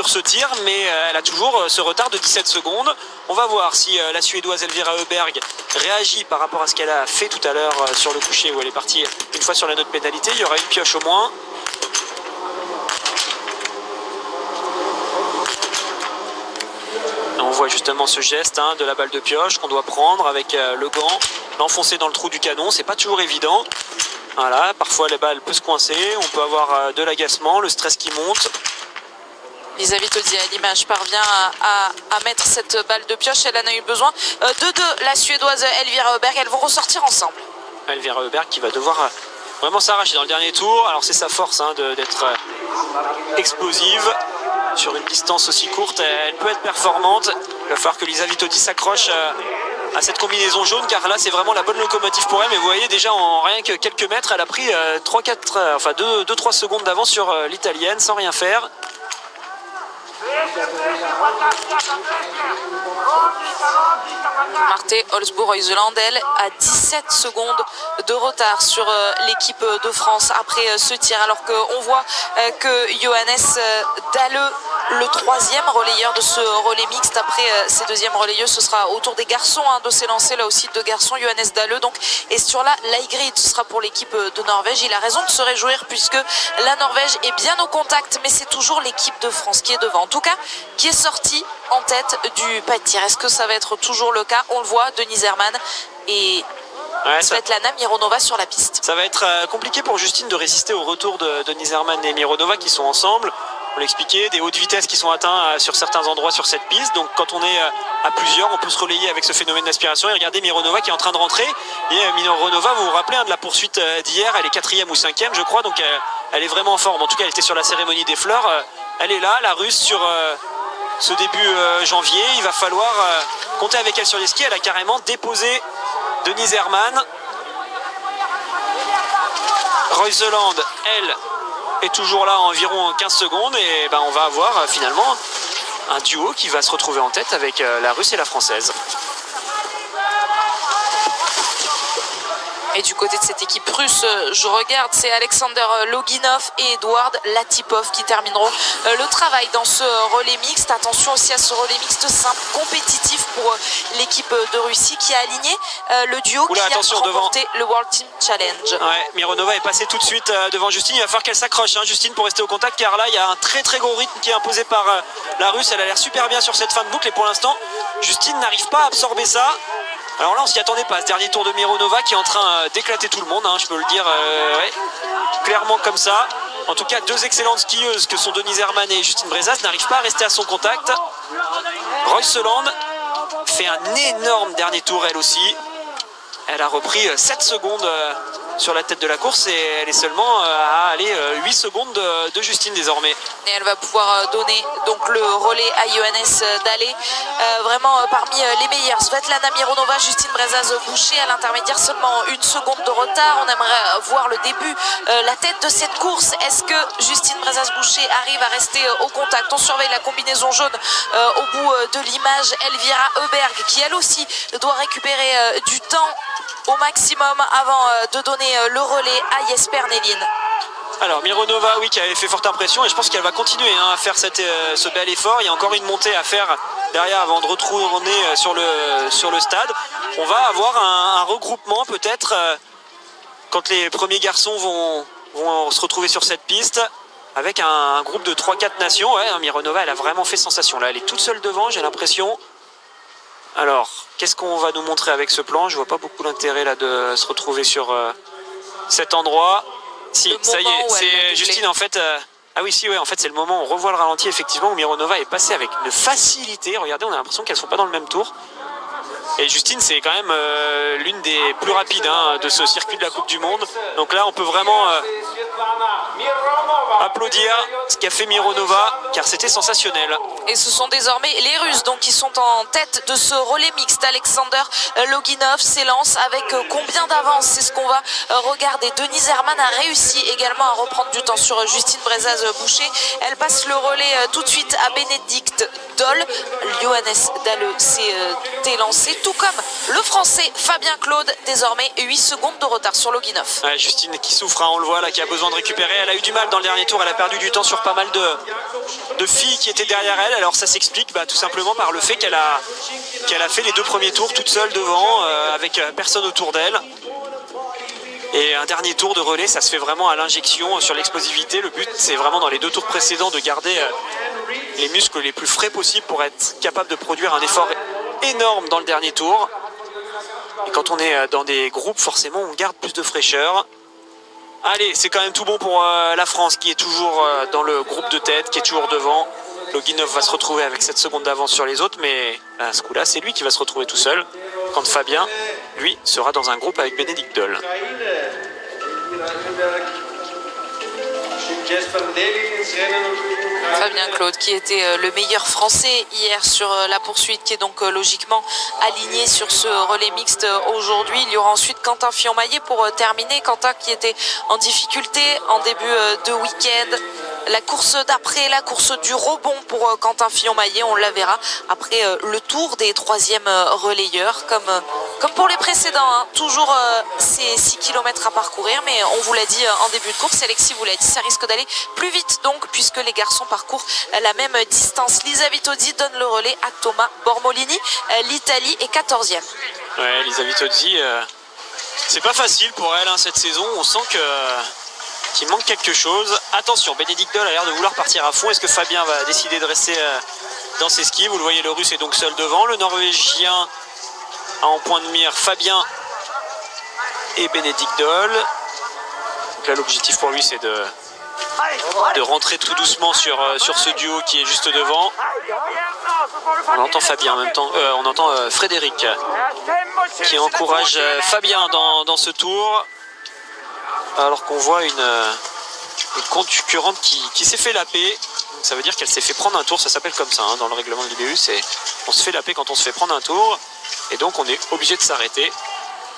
ce tir, mais elle a toujours ce retard de 17 secondes. On va voir si la Suédoise Elvira Öberg réagit par rapport à ce qu'elle a fait tout à l'heure sur le coucher où elle est partie une fois sur la note pénalité. Il y aura une pioche au moins. On voit justement ce geste de la balle de pioche qu'on doit prendre avec le gant, l'enfoncer dans le trou du canon. C'est pas toujours évident. Voilà, parfois les balles peuvent se coincer, on peut avoir de l'agacement, le stress qui monte. Lisa Vitozzi à l'image parvient à mettre cette balle de pioche. Elle en a eu besoin de la Suédoise Elvira Öberg. Elles vont ressortir ensemble. Elvira Öberg qui va devoir vraiment s'arracher dans le dernier tour. Alors c'est sa force d'être explosive sur une distance aussi courte. Elle peut être performante. Il va falloir que Lisa Vitozzi s'accroche à cette combinaison jaune, car là c'est vraiment la bonne locomotive pour elle. Mais vous voyez déjà en rien que quelques mètres, elle a pris 2-3 secondes d'avance sur l'italienne sans rien faire. Marte Olsbourg-Heuseland, elle, a 17 secondes de retard sur l'équipe de France après ce tir, alors qu'on voit que Johannes Dalle, le troisième relayeur de ce relais mixte, après ces deuxièmes relayeuses, ce sera au tour des garçons de s'élancer, là aussi deux garçons, Johannes Dalle donc, et sur la Leigrid, ce sera pour l'équipe de Norvège. Il a raison de se réjouir puisque la Norvège est bien au contact, mais c'est toujours l'équipe de France qui est devant, en tout cas qui est sortie en tête du pas de tir. Est-ce que ça va être toujours le cas? On le voit, Denise Herrmann et Svetlana Mironova sur la piste. Ça va être compliqué pour Justine de résister au retour de Denise Herrmann et Mironova qui sont ensemble. On l'expliquait, des hautes vitesses qui sont atteints sur certains endroits sur cette piste. Donc quand on est à plusieurs, on peut se relayer avec ce phénomène d'aspiration. Et regardez Mironova qui est en train de rentrer. Et Mironova, vous vous rappelez de la poursuite d'hier, elle est 4e ou 5e je crois. Donc elle est vraiment en forme. En tout cas, elle était sur la cérémonie des fleurs. Elle est là, la Russe, sur ce début janvier. Il va falloir compter avec elle sur les skis. Elle a carrément déposé Denise Herrmann. Reuseland, elle, est toujours là à environ 15 secondes. Et on va avoir finalement un duo qui va se retrouver en tête avec la Russe et la Française. Et du côté de cette équipe russe, je regarde, c'est Alexander Loginov et Eduard Latipov qui termineront le travail dans ce relais mixte. Attention aussi à ce relais mixte simple, compétitif pour l'équipe de Russie qui a aligné le duo qui a remporté le World Team Challenge. Ouais, Mironova est passée tout de suite devant Justine. Il va falloir qu'elle s'accroche, Justine, pour rester au contact, car là, il y a un très très gros rythme qui est imposé par la Russe. Elle a l'air super bien sur cette fin de boucle et pour l'instant, Justine n'arrive pas à absorber ça. Alors là, on s'y attendait pas, ce dernier tour de Mironova qui est en train d'éclater tout le monde, je peux le dire clairement comme ça. En tout cas, deux excellentes skieuses que sont Denise Herrmann et Justine Brezas n'arrivent pas à rester à son contact. Reuseland fait un énorme dernier tour elle aussi. Elle a repris 7 secondes sur la tête de la course et elle est seulement à aller 8 secondes de Justine désormais. Et elle va pouvoir donner donc le relais à Johannes Dalle, vraiment parmi les meilleurs. Svetlana Mironova, Justine Brezaz-Boucher à l'intermédiaire, seulement 1 seconde de retard. On aimerait voir le début, la tête de cette course. Est-ce que Justine Brezaz-Boucher arrive à rester au contact? On surveille la combinaison jaune au bout de l'image. Elvira Heuberg qui elle aussi doit récupérer du temps au maximum avant de donner le relais à Jesper Nelin. Alors Mironova, oui, qui avait fait forte impression et je pense qu'elle va continuer à faire ce bel effort. Il y a encore une montée à faire derrière avant de retourner sur le stade. On va avoir un regroupement peut-être quand les premiers garçons vont se retrouver sur cette piste avec un groupe de 3-4 nations. Ouais, Mironova, elle a vraiment fait sensation là. Elle est toute seule devant, j'ai l'impression. Alors, qu'est-ce qu'on va nous montrer avec ce plan? Je vois pas beaucoup l'intérêt là de se retrouver sur cet endroit. Si, ça y est, c'est Justine en fait. Ah oui, si, ouais, en fait, c'est le moment où on revoit le ralenti effectivement où Mironova est passée avec une facilité. Regardez, on a l'impression qu'elles sont pas dans le même tour. Et Justine, c'est quand même l'une des plus rapides de ce circuit de la Coupe du Monde. Donc là, on peut vraiment applaudir ce qu'a fait Mironova, car c'était sensationnel. Et ce sont désormais les Russes donc, qui sont en tête de ce relais mixte. Alexander Loginov s'élance avec combien d'avance? C'est ce qu'on va regarder. Denise Herrmann a réussi également à reprendre du temps sur Justine Brezaz-Boucher. Elle passe le relais tout de suite à Bénédicte Doll. Johannes Dalle s'est élancé, tout comme le français Fabien Claude, désormais 8 secondes de retard sur Loginov. Ouais, Justine qui souffre, on le voit là, qui a besoin de récupérer. Elle a eu du mal dans le dernier tour, elle a perdu du temps sur pas mal de filles qui étaient derrière elle. Alors ça s'explique tout simplement par le fait qu'elle a fait les 2 premiers tours toute seule devant, avec personne autour d'elle. Et un dernier tour de relais, ça se fait vraiment à l'injection sur l'explosivité. Le but, c'est vraiment dans les 2 tours précédents de garder les muscles les plus frais possibles pour être capable de produire un effort énorme dans le dernier tour. Et quand on est dans des groupes, forcément, on garde plus de fraîcheur. Allez, c'est quand même tout bon pour la France qui est toujours dans le groupe de tête, qui est toujours devant. Loginov va se retrouver avec 7 secondes d'avance sur les autres, mais à ce coup-là, c'est lui qui va se retrouver tout seul. Quand Fabien, lui, sera dans un groupe avec Bénédicte Doll. Fabien Claude qui était le meilleur français hier sur la poursuite, qui est donc logiquement aligné sur ce relais mixte aujourd'hui. Il y aura ensuite Quentin Fillon-Maillet pour terminer. Quentin qui était en difficulté en début de week-end. La course d'après, la course du rebond pour Quentin Fillon-Maillet, on la verra après le tour des troisièmes relayeurs, comme pour les précédents, hein. Toujours ces 6 km à parcourir, mais on vous l'a dit en début de course, Alexis vous l'a dit, ça risque d'aller plus vite donc, puisque les garçons parcourent la même distance. Lisa Vitozzi donne le relais à Thomas Bormolini, l'Italie est 14e. Ouais, Lisa Vitozzi, c'est pas facile pour elle hein, cette saison, on sent qu'il manque quelque chose. Attention, Bénédicte Doll a l'air de vouloir partir à fond. Est-ce que Fabien va décider de rester dans ses skis? Vous le voyez, le Russe est donc seul devant. Le Norvégien a en point de mire Fabien et Bénédicte Doll. Donc là, l'objectif pour lui, c'est de rentrer tout doucement sur ce duo qui est juste devant. On entend Fabien en même temps, on entend Frédéric qui encourage Fabien dans ce tour. Alors qu'on voit une concurrente qui s'est fait laper. Donc ça veut dire qu'elle s'est fait prendre un tour, ça s'appelle comme ça hein, dans le règlement de l'IBU, c'est on se fait laper quand on se fait prendre un tour, et donc on est obligé de s'arrêter,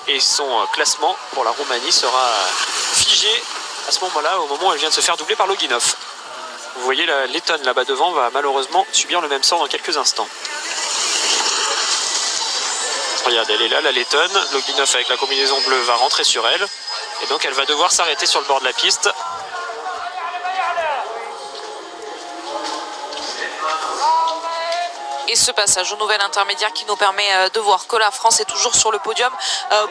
et son classement pour la Roumanie sera figé à ce moment-là, au moment où elle vient de se faire doubler par Loginov. Vous voyez la lettonne là-bas devant va malheureusement subir le même sort dans quelques instants. Regardez, elle est là, la lettonne. Loginov avec la combinaison bleue va rentrer sur elle. Et donc elle va devoir s'arrêter sur le bord de la piste. Et ce passage au nouvel intermédiaire qui nous permet de voir que la France est toujours sur le podium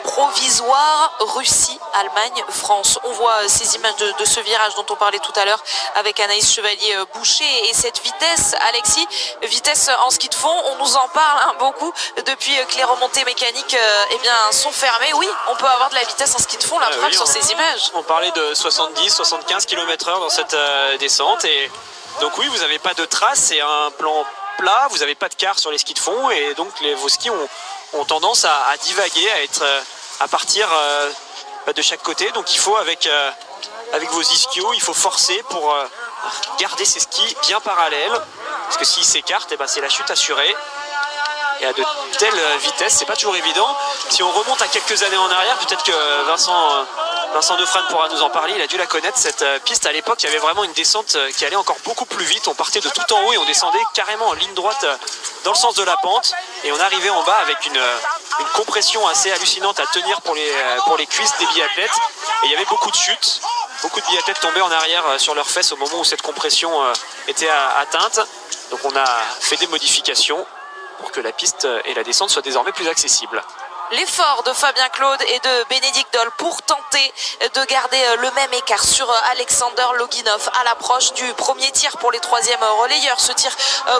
provisoire. Russie, Allemagne, France. On voit ces images de ce virage dont on parlait tout à l'heure avec Anaïs Chevalier-Boucher, et cette vitesse, Alexis, vitesse en ski de fond, on nous en parle hein, beaucoup depuis que les remontées mécaniques eh bien, sont fermées. Oui, on peut avoir de la vitesse en ski de fond, la preuve sur ces images. On parlait de 70-75 km/h dans cette descente, et donc oui, vous n'avez pas de trace, c'est un plan plat, vous n'avez pas de quart sur les skis de fond, et donc vos skis ont tendance à divaguer, à partir de chaque côté. Donc il faut avec vos ischios, il faut forcer pour garder ces skis bien parallèles, parce que s'ils s'écartent, eh ben, c'est la chute assurée. Et à de telles vitesses, c'est pas toujours évident. Si on remonte à quelques années en arrière, peut-être que Vincent Defrane pourra nous en parler, il a dû la connaître cette piste. À l'époque, il y avait vraiment une descente qui allait encore beaucoup plus vite. On partait de tout en haut et on descendait carrément en ligne droite dans le sens de la pente. Et on arrivait en bas avec une compression assez hallucinante à tenir pour les cuisses des biathlètes. Et il y avait beaucoup de chutes. Beaucoup de biathlètes tombaient en arrière sur leurs fesses au moment où cette compression était atteinte. Donc on a fait des modifications pour que la piste et la descente soient désormais plus accessibles. L'effort de Fabien Claude et de Bénédicte Doll pour tenter de garder le même écart sur Alexander Loginov à l'approche du premier tir pour les troisièmes relayeurs. Ce tir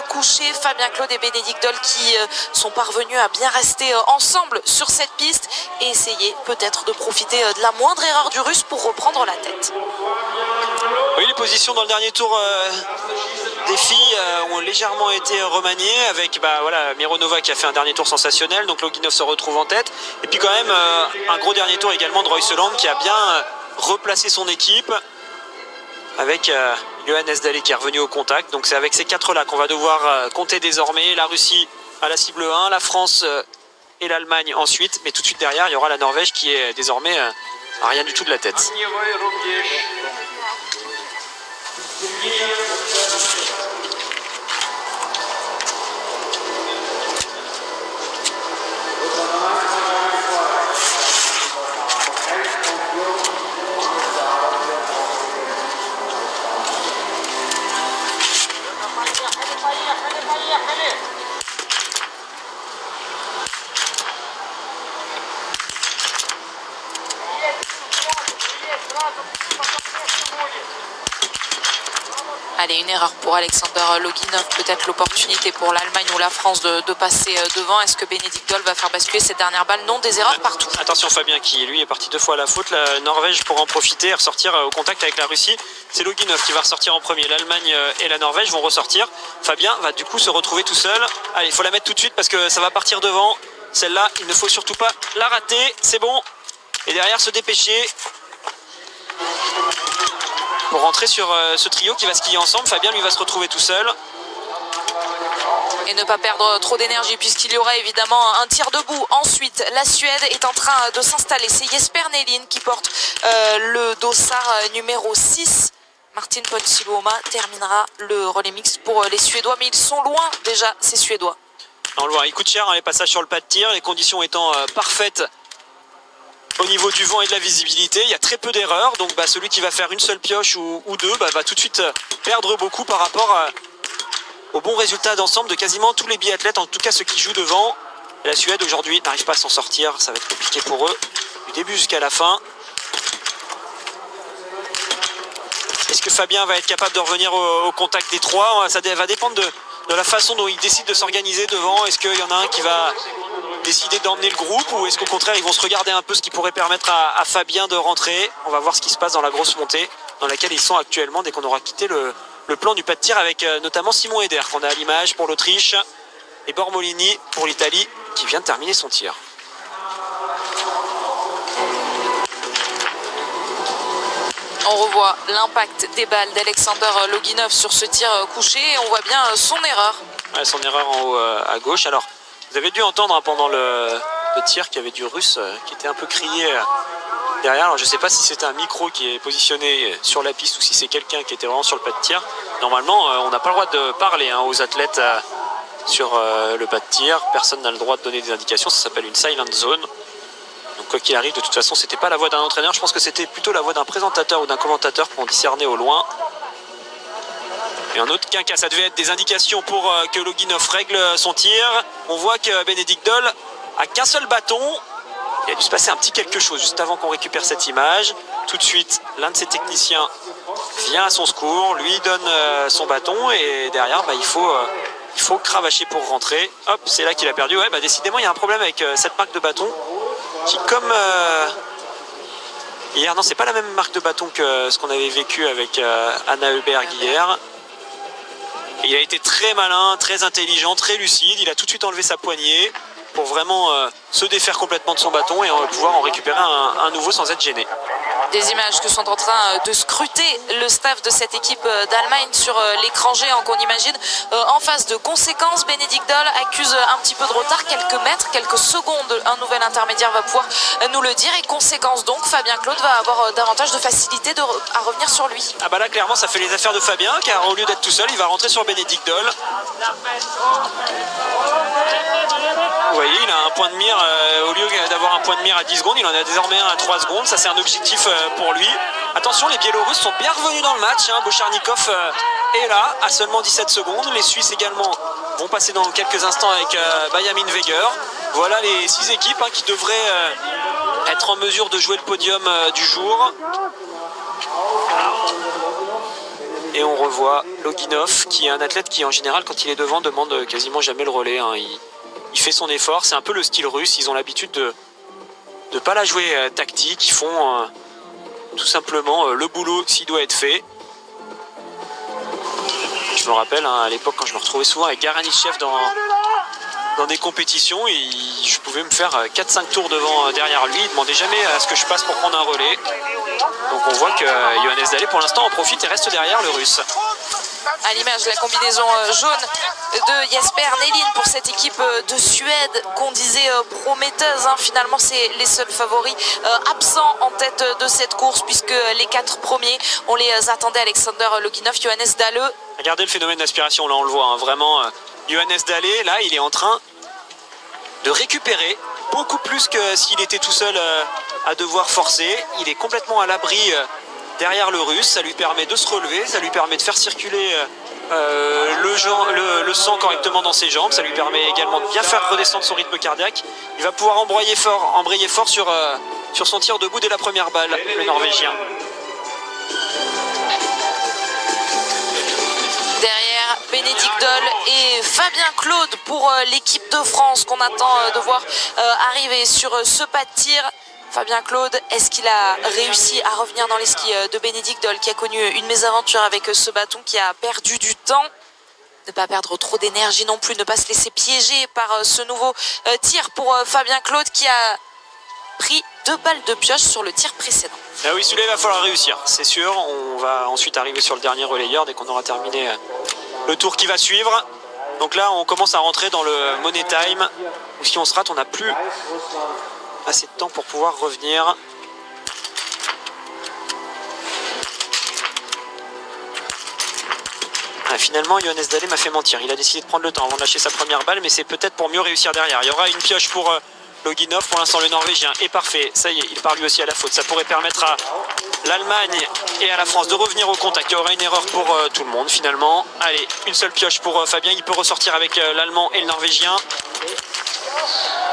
couché, Fabien Claude et Bénédicte Doll qui sont parvenus à bien rester ensemble sur cette piste et essayer peut-être de profiter de la moindre erreur du Russe pour reprendre la tête. Oui, les positions dans le dernier tour des filles ont légèrement été remaniées avec voilà, Mironova qui a fait un dernier tour sensationnel, donc Loginov se retrouve en tête, et puis quand même un gros dernier tour également de Royseland qui a bien replacé son équipe avec Johannes Dalle qui est revenu au contact. Donc c'est avec ces quatre là qu'on va devoir compter désormais. La Russie à la cible 1, la France et l'Allemagne ensuite, mais tout de suite derrière il y aura la Norvège qui est désormais à rien du tout de la tête. Allez, une erreur pour Alexander Loginov, peut-être l'opportunité pour l'Allemagne ou la France de passer devant. Est-ce que Bénédicte Doll va faire basculer cette dernière balle? Non, des erreurs partout. Attention Fabien qui lui est parti 2 fois à la faute. La Norvège pourra en profiter et ressortir au contact avec la Russie. C'est Loginov qui va ressortir en premier. L'Allemagne et la Norvège vont ressortir. Fabien va du coup se retrouver tout seul. Allez, il faut la mettre tout de suite parce que ça va partir devant. Celle-là, il ne faut surtout pas la rater. C'est bon. Et derrière se dépêcher. pour rentrer sur ce trio qui va skier ensemble. Fabien lui va se retrouver tout seul. Et ne pas perdre trop d'énergie puisqu'il y aura évidemment un tir debout. Ensuite, la Suède est en train de s'installer. C'est Jesper Nelin qui porte le dossard numéro 6. Martin Ponsiluoma terminera le relais mix pour les Suédois, mais ils sont loin déjà, ces Suédois. On le voit, il coûte cher les passages sur le pas de tir, les conditions étant parfaites au niveau du vent et de la visibilité. Il y a très peu d'erreurs, donc celui qui va faire une seule pioche ou deux va tout de suite perdre beaucoup par rapport au bon résultat d'ensemble de quasiment tous les biathlètes, en tout cas ceux qui jouent devant. La Suède aujourd'hui n'arrive pas à s'en sortir, ça va être compliqué pour eux, du début jusqu'à la fin. Est-ce que Fabien va être capable de revenir au contact des trois? Ça va dépendre de la façon dont il décide de s'organiser devant. Est-ce qu'il y en a un qui va décider d'emmener le groupe, ou est-ce qu'au contraire ils vont se regarder un peu, ce qui pourrait permettre à Fabien de rentrer? On va voir ce qui se passe dans la grosse montée dans laquelle ils sont actuellement dès qu'on aura quitté le plan du pas de tir, avec notamment Simon Eder qu'on a à l'image pour l'Autriche et Bormolini pour l'Italie qui vient de terminer son tir. On revoit l'impact des balles d'Alexander Loginov sur ce tir couché et on voit bien son erreur. Ouais, son erreur en haut à gauche. Alors, vous avez dû entendre pendant le tir qu'il y avait du russe qui était un peu crié derrière. Alors, je ne sais pas si c'est un micro qui est positionné sur la piste ou si c'est quelqu'un qui était vraiment sur le pas de tir. Normalement, on n'a pas le droit de parler aux athlètes sur le pas de tir. Personne n'a le droit de donner des indications. Ça s'appelle une silent zone. Donc quoi qu'il arrive, de toute façon, c'était pas la voix d'un entraîneur. Je pense que c'était plutôt la voix d'un présentateur ou d'un commentateur pour en discerner au loin. Et un autre quinquas, ça devait être des indications pour que Loginov règle son tir. On voit que Bénédicte Doll a qu'un seul bâton. Il a dû se passer un petit quelque chose juste avant qu'on récupère cette image. Tout de suite, l'un de ses techniciens vient à son secours, lui donne son bâton et derrière, il faut cravacher pour rentrer. Hop, c'est là qu'il a perdu. Ouais, décidément, il y a un problème avec cette marque de bâton qui, comme hier, non, c'est pas la même marque de bâton que ce qu'on avait vécu avec Anna Heuberg hier. Et il a été très malin, très intelligent, très lucide. Il a tout de suite enlevé sa poignée pour vraiment se défaire complètement de son bâton et pouvoir en récupérer un nouveau sans être gêné. Des images que sont en train de scruter le staff de cette équipe d'Allemagne sur l'écran géant qu'on imagine. En phase de conséquences, Bénédicte Doll accuse un petit peu de retard, quelques mètres, quelques secondes. Un nouvel intermédiaire va pouvoir nous le dire. Et conséquence donc, Fabien Claude va avoir davantage de facilité à revenir sur lui. Ah là, clairement, ça fait les affaires de Fabien, car au lieu d'être tout seul, il va rentrer sur Bénédicte Doll. Vous voyez, il a un point de mire, au lieu d'avoir un point de mire à 10 secondes, il en a désormais un à 3 secondes. Ça, c'est un objectif pour lui. Attention, les Biélorusses sont bien revenus dans le match. Bocharnikov est là, à seulement 17 secondes. Les Suisses également vont passer dans quelques instants avec Benjamin Weger. Voilà les 6 équipes qui devraient être en mesure de jouer le podium du jour. Et on revoit Loginov, qui est un athlète qui, en général, quand il est devant, demande quasiment jamais le relais. Il fait son effort. C'est un peu le style russe. Ils ont l'habitude de ne pas la jouer tactique. Ils font tout simplement le boulot s'il doit être fait. Je me rappelle à l'époque quand je me retrouvais souvent avec Garanichev dans des compétitions, et je pouvais me faire 4-5 tours derrière lui. Il ne demandait jamais à ce que je passe pour prendre un relais. Donc on voit que Johannes Dahlé pour l'instant en profite et reste derrière le russe. À l'image, la combinaison jaune de Jesper Nelin pour cette équipe de Suède qu'on disait prometteuse. Finalement, c'est les seuls favoris absents en tête de cette course, puisque les 4 premiers, on les attendait: Alexander Loginov, Johannes Dahlé. Regardez le phénomène d'aspiration, là on le voit, vraiment. Johannes Dahlé, là, il est en train de récupérer beaucoup plus que s'il était tout seul à devoir forcer. Il est complètement à l'abri derrière le russe. Ça lui permet de se relever, ça lui permet de faire circuler le sang correctement dans ses jambes. Ça lui permet également de bien faire redescendre son rythme cardiaque. Il va pouvoir embrayer fort sur son tir debout dès la première balle, le Norvégien. Derrière, Bénédicte Doll et Fabien Claude pour l'équipe de France qu'on attend de voir arriver sur ce pas de tir. Fabien Claude, est-ce qu'il a réussi à revenir dans les skis de Bénédicte Doll, qui a connu une mésaventure avec ce bâton, qui a perdu du temps? Ne pas perdre trop d'énergie non plus, ne pas se laisser piéger par ce nouveau tir pour Fabien Claude, qui a pris 2 balles de pioche sur le tir précédent. Ah oui, celui-là, il va falloir réussir, c'est sûr. On va ensuite arriver sur le dernier relayeur dès qu'on aura terminé le tour qui va suivre. Donc là, on commence à rentrer dans le money time, où si on se rate, on n'a plus assez de temps pour pouvoir revenir. Ah, finalement, Johannes Dalle m'a fait mentir. Il a décidé de prendre le temps avant de lâcher sa première balle, mais c'est peut-être pour mieux réussir derrière. Il y aura une pioche pour Loginov. Pour l'instant, le Norvégien est parfait. Ça y est, il part lui aussi à la faute. Ça pourrait permettre à l'Allemagne et à la France de revenir au contact. Il y aura une erreur pour tout le monde finalement. Allez, une seule pioche pour Fabien. Il peut ressortir avec l'Allemand et le Norvégien.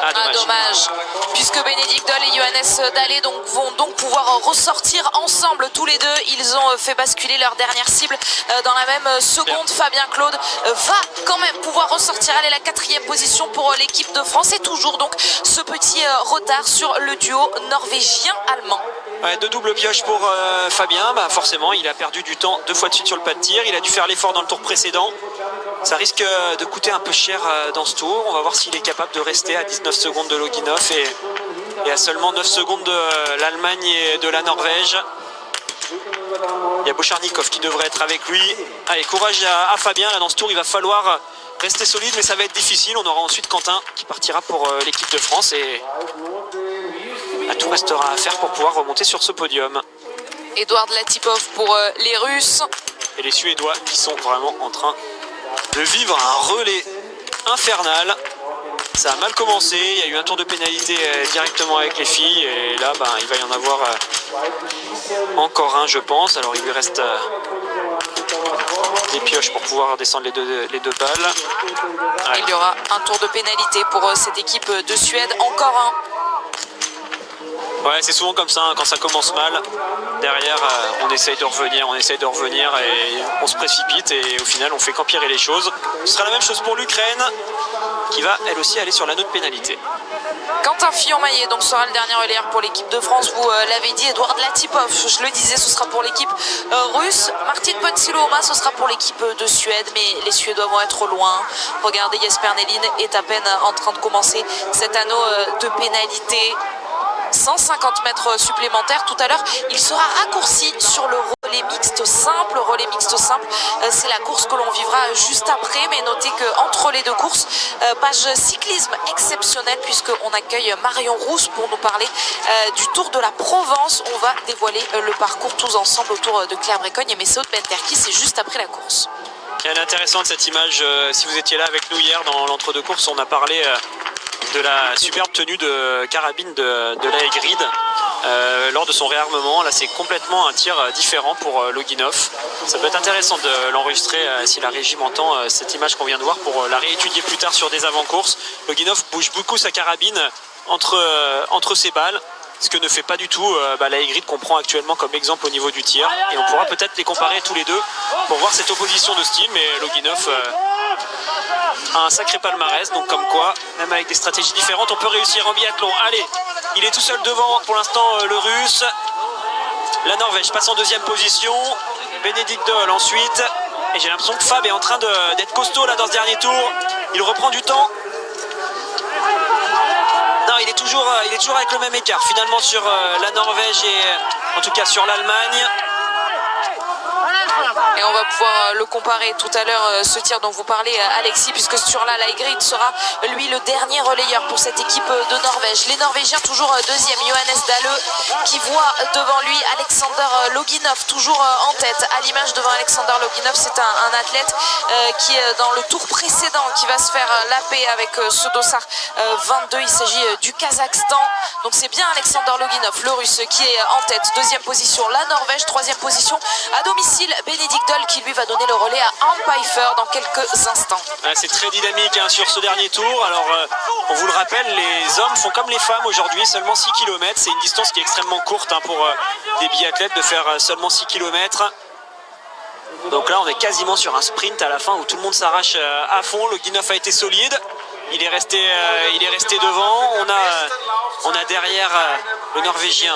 Ah, dommage. Puisque Bénédicte Doll et Johannes Dalle vont donc pouvoir ressortir ensemble tous les deux. Ils ont fait basculer leur dernière cible dans la même seconde. Fabien Claude va quand même pouvoir ressortir. Elle est la 4e position pour l'équipe de France. Et toujours donc ce petit retard sur le duo norvégien-allemand. Ouais, 2 doubles pioches pour Fabien. Bah, forcément, il a perdu du temps 2 fois de suite sur le pas de tir. Il a dû faire l'effort dans le tour précédent. Ça risque de coûter un peu cher dans ce tour. On va voir s'il est capable de rester à 19 secondes de Loginov et à seulement 9 secondes de l'Allemagne et de la Norvège. Il y a Bocharnikov qui devrait être avec lui. Allez, courage à Fabien. Là, dans ce tour, il va falloir rester solide, mais ça va être difficile. On aura ensuite Quentin qui partira pour l'équipe de France et tout restera à faire pour pouvoir remonter sur ce podium. Edouard Latipov pour les Russes. Et les Suédois qui sont vraiment en train de vivre un relais infernal. Ça a mal commencé, il y a eu un tour de pénalité directement avec les filles et là il va y en avoir encore un je pense. Alors il lui reste des pioches pour pouvoir descendre les deux balles. Ouais. Il y aura un tour de pénalité pour cette équipe de Suède, encore un. Ouais, c'est souvent comme ça, hein, quand ça commence mal, derrière on essaye de revenir et on se précipite et au final on fait qu'empirer les choses. Ce sera la même chose pour l'Ukraine qui va elle aussi aller sur l'anneau de pénalité. Quentin Fillon-Maillet donc sera le dernier relayeur pour l'équipe de France, vous l'avez dit. Edouard Latipov, je le disais, ce sera pour l'équipe russe. Martin Ponsiluoma, ce sera pour l'équipe de Suède, mais les Suédois vont être loin. Regardez, Jesper Nelin est à peine en train de commencer cet anneau de pénalité. 150 mètres supplémentaires tout à l'heure. Il sera raccourci sur le relais mixte simple. Relais mixte simple, c'est la course que l'on vivra juste après. Mais notez qu'entre les deux courses, page cyclisme exceptionnelle puisqu'on accueille Marion Rousse pour nous parler du Tour de la Provence. On va dévoiler le parcours tous ensemble autour de Claire Brécogne et Messao de Benterki. C'est juste après la course. Elle est intéressante cette image. Si vous étiez là avec nous hier dans l'entre-deux-courses, on a parlé de la superbe tenue de carabine de la Aigrid lors de son réarmement. Là c'est complètement un tir différent pour Loginov. Ça peut être intéressant de l'enregistrer si la régie m'entend, cette image qu'on vient de voir, pour la réétudier plus tard sur des avant-courses. Loginov bouge beaucoup sa carabine entre ses balles, ce que ne fait pas du tout la Aigrid qu'on prend actuellement comme exemple au niveau du tir. Et on pourra peut-être les comparer tous les deux pour voir cette opposition de style, mais Loginov un sacré palmarès, donc comme quoi, même avec des stratégies différentes, on peut réussir en biathlon. Allez, il est tout seul devant pour l'instant le Russe. La Norvège passe en 2e position. Bénédicte Doll ensuite. Et j'ai l'impression que Fab est en train d'être costaud là dans ce dernier tour. Il reprend du temps. Non, il est toujours avec le même écart finalement sur la Norvège et en tout cas sur l'Allemagne. Et on va pouvoir le comparer tout à l'heure, ce tir dont vous parlez Alexis, puisque sur la Aigrid sera lui le dernier relayeur pour cette équipe de Norvège. Les Norvégiens toujours 2e, Johannes Dalle qui voit devant lui Alexander Loginov toujours en tête. À l'image devant Alexander Loginov, c'est un athlète qui est dans le tour précédent qui va se faire la paix avec ce dossard 22. Il s'agit du Kazakhstan. Donc c'est bien Alexander Loginov, le Russe, qui est en tête. 2e position la Norvège, 3e position à domicile Bénédicte Doll qui lui va donner le relais à Arne Pfeiffer dans quelques instants. C'est très dynamique sur ce dernier tour. Alors on vous le rappelle, les hommes font comme les femmes aujourd'hui, seulement 6 km. C'est une distance qui est extrêmement courte pour des biathlètes de faire seulement 6 km. Donc là on est quasiment sur un sprint à la fin où tout le monde s'arrache à fond. Loginov a été solide, il est resté devant. On a derrière le Norvégien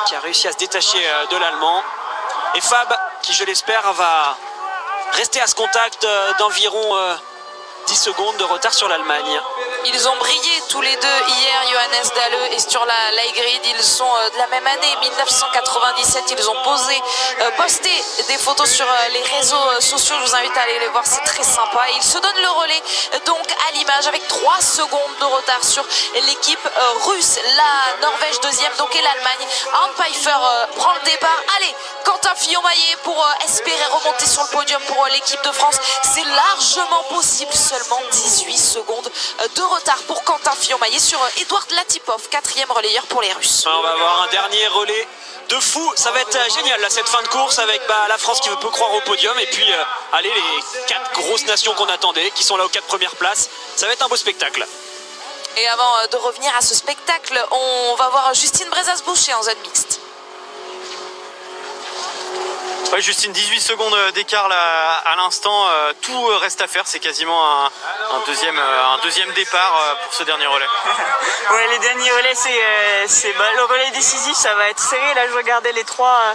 qui a réussi à se détacher de l'Allemand. Et Fab, qui je l'espère va rester à ce contact d'environ 10 secondes de retard sur l'Allemagne. Ils ont brillé tous les deux hier, Johannes Dahle et Sturla Leigrid. Ils sont de la même année, 1997. Ils ont posté des photos sur les réseaux sociaux. Je vous invite à aller les voir, c'est très sympa. Et ils se donnent le relais donc à l'image avec 3 secondes de retard sur l'équipe russe. La Norvège deuxième donc et l'Allemagne. Arnd Pfeiffer prend le départ. Allez, Quentin Fillon-Maillet pour espérer remonter sur le podium pour l'équipe de France. C'est largement possible, seulement 18 secondes de retard pour Quentin Fillon-Maillet sur Edouard Latipov, 4e relayeur pour les Russes. On va avoir un dernier relais de fou, ça va être génial là, cette fin de course avec la France qui peut croire au podium et puis allez, les 4 grosses nations qu'on attendait qui sont là aux 4 premières places, ça va être un beau spectacle. Et avant de revenir à ce spectacle, on va voir Justine Brezas-Boucher en zone mixte. Ouais, Justine, 18 secondes d'écart là, à l'instant, tout reste à faire, c'est quasiment un deuxième départ pour ce dernier relais. Ouais, les derniers relais, c'est le relais décisif, ça va être serré. Là, je regardais les trois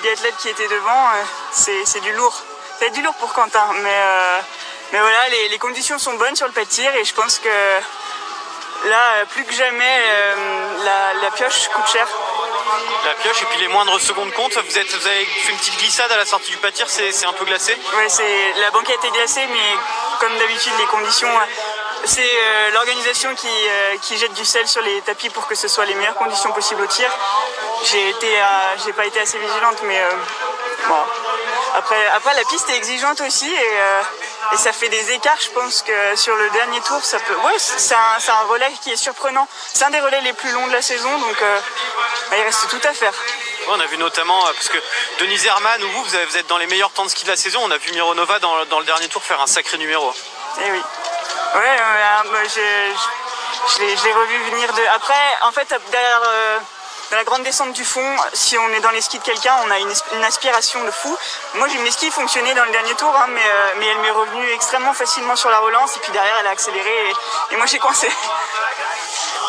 biathlètes qui étaient devant, c'est du lourd. Ça va être du lourd pour Quentin, mais voilà, les conditions sont bonnes sur le pas de tir et je pense que là, plus que jamais, la pioche coûte cher. La pioche et puis les moindres secondes comptent. Vous avez fait une petite glissade à la sortie du pas de tir, c'est un peu glacé. Ouais, la banquette est glacée, mais comme d'habitude, les conditions, c'est l'organisation qui jette du sel sur les tapis pour que ce soit les meilleures conditions possibles au tir. J'ai pas été assez vigilante, mais bon. Après, la piste est exigeante aussi et ça fait des écarts. Je pense que sur le dernier tour, ça peut. Ouais, c'est un relais qui est surprenant. C'est un des relais les plus longs de la saison, donc il reste tout à faire. Ouais, on a vu notamment, parce que Denise Herrmann ou vous êtes dans les meilleurs temps de ski de la saison. On a vu Mironova dans le dernier tour faire un sacré numéro. Eh oui. Ouais, je l'ai revu venir de. Après, en fait, derrière. Dans la grande descente du fond, si on est dans les skis de quelqu'un, on a une aspiration de fou. Moi, mes skis fonctionnaient dans le dernier tour, hein, mais elle m'est revenue extrêmement facilement sur la relance. Et puis derrière, elle a accéléré et moi, j'ai coincé.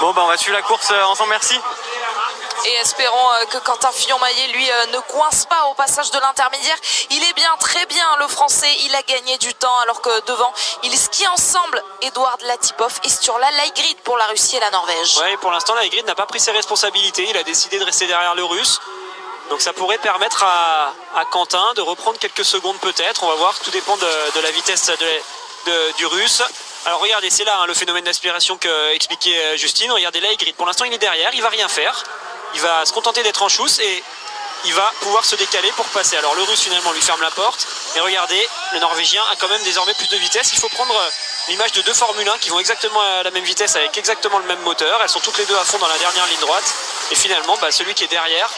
Bon, on va suivre la course ensemble, merci. Et espérons que Quentin Fillon-Maillet, lui, ne coince pas au passage de l'intermédiaire. Il est bien, très bien, le Français. Il a gagné du temps, alors que devant, ils skient ensemble. Edouard Latipov et Sturla Leigrid pour la Russie et la Norvège. Ouais, pour l'instant, Leigrid n'a pas pris ses responsabilités. Il a décidé de rester derrière le Russe. Donc ça pourrait permettre à Quentin de reprendre quelques secondes peut-être. On va voir, tout dépend de la vitesse du Russe. Alors regardez, c'est là le phénomène d'aspiration qu'expliquait Justine. Regardez Leigrid, pour l'instant il est derrière, il va rien faire. Il va se contenter d'être en chousse et il va pouvoir se décaler pour passer. Alors le Russe finalement lui ferme la porte. Et regardez, le Norvégien a quand même désormais plus de vitesse. Il faut prendre l'image de 2 Formule 1 qui vont exactement à la même vitesse avec exactement le même moteur. Elles sont toutes les deux à fond dans la dernière ligne droite. Et finalement, celui qui est derrière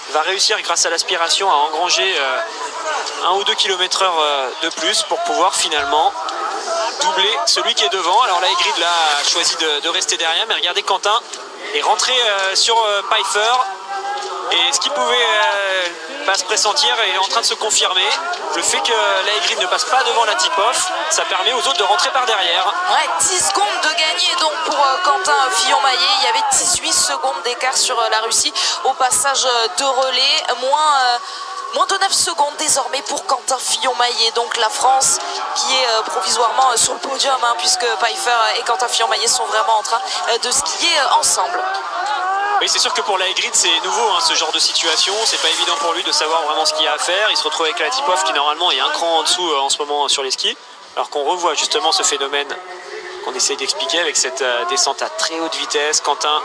va réussir grâce à l'aspiration à engranger 1 ou 2 km/h de plus pour pouvoir finalement doubler celui qui est devant. Alors là, Leigrid a choisi de rester derrière, mais regardez, Quentin est rentré sur Pfeiffer et ce qui pouvait pas se pressentir est en train de se confirmer. Le fait que Leigrid ne passe pas devant Latipov, ça permet aux autres de rentrer par derrière. Ouais, 10 secondes de gagné donc pour Quentin Fillon-Maillet. Il y avait 18 secondes d'écart sur la Russie au passage de relais, moins de 9 secondes désormais pour Quentin Fillon-Maillet. Donc la France qui est provisoirement sur le podium, puisque Pfeiffer et Quentin Fillon-Maillet sont vraiment en train de skier ensemble. Oui, c'est sûr que pour Leigrid, c'est nouveau ce genre de situation. C'est pas évident pour lui de savoir vraiment ce qu'il y a à faire. Il se retrouve avec Latipov qui normalement est un cran en dessous en ce moment sur les skis. Alors qu'on revoit justement ce phénomène qu'on essaye d'expliquer avec cette descente à très haute vitesse. Quentin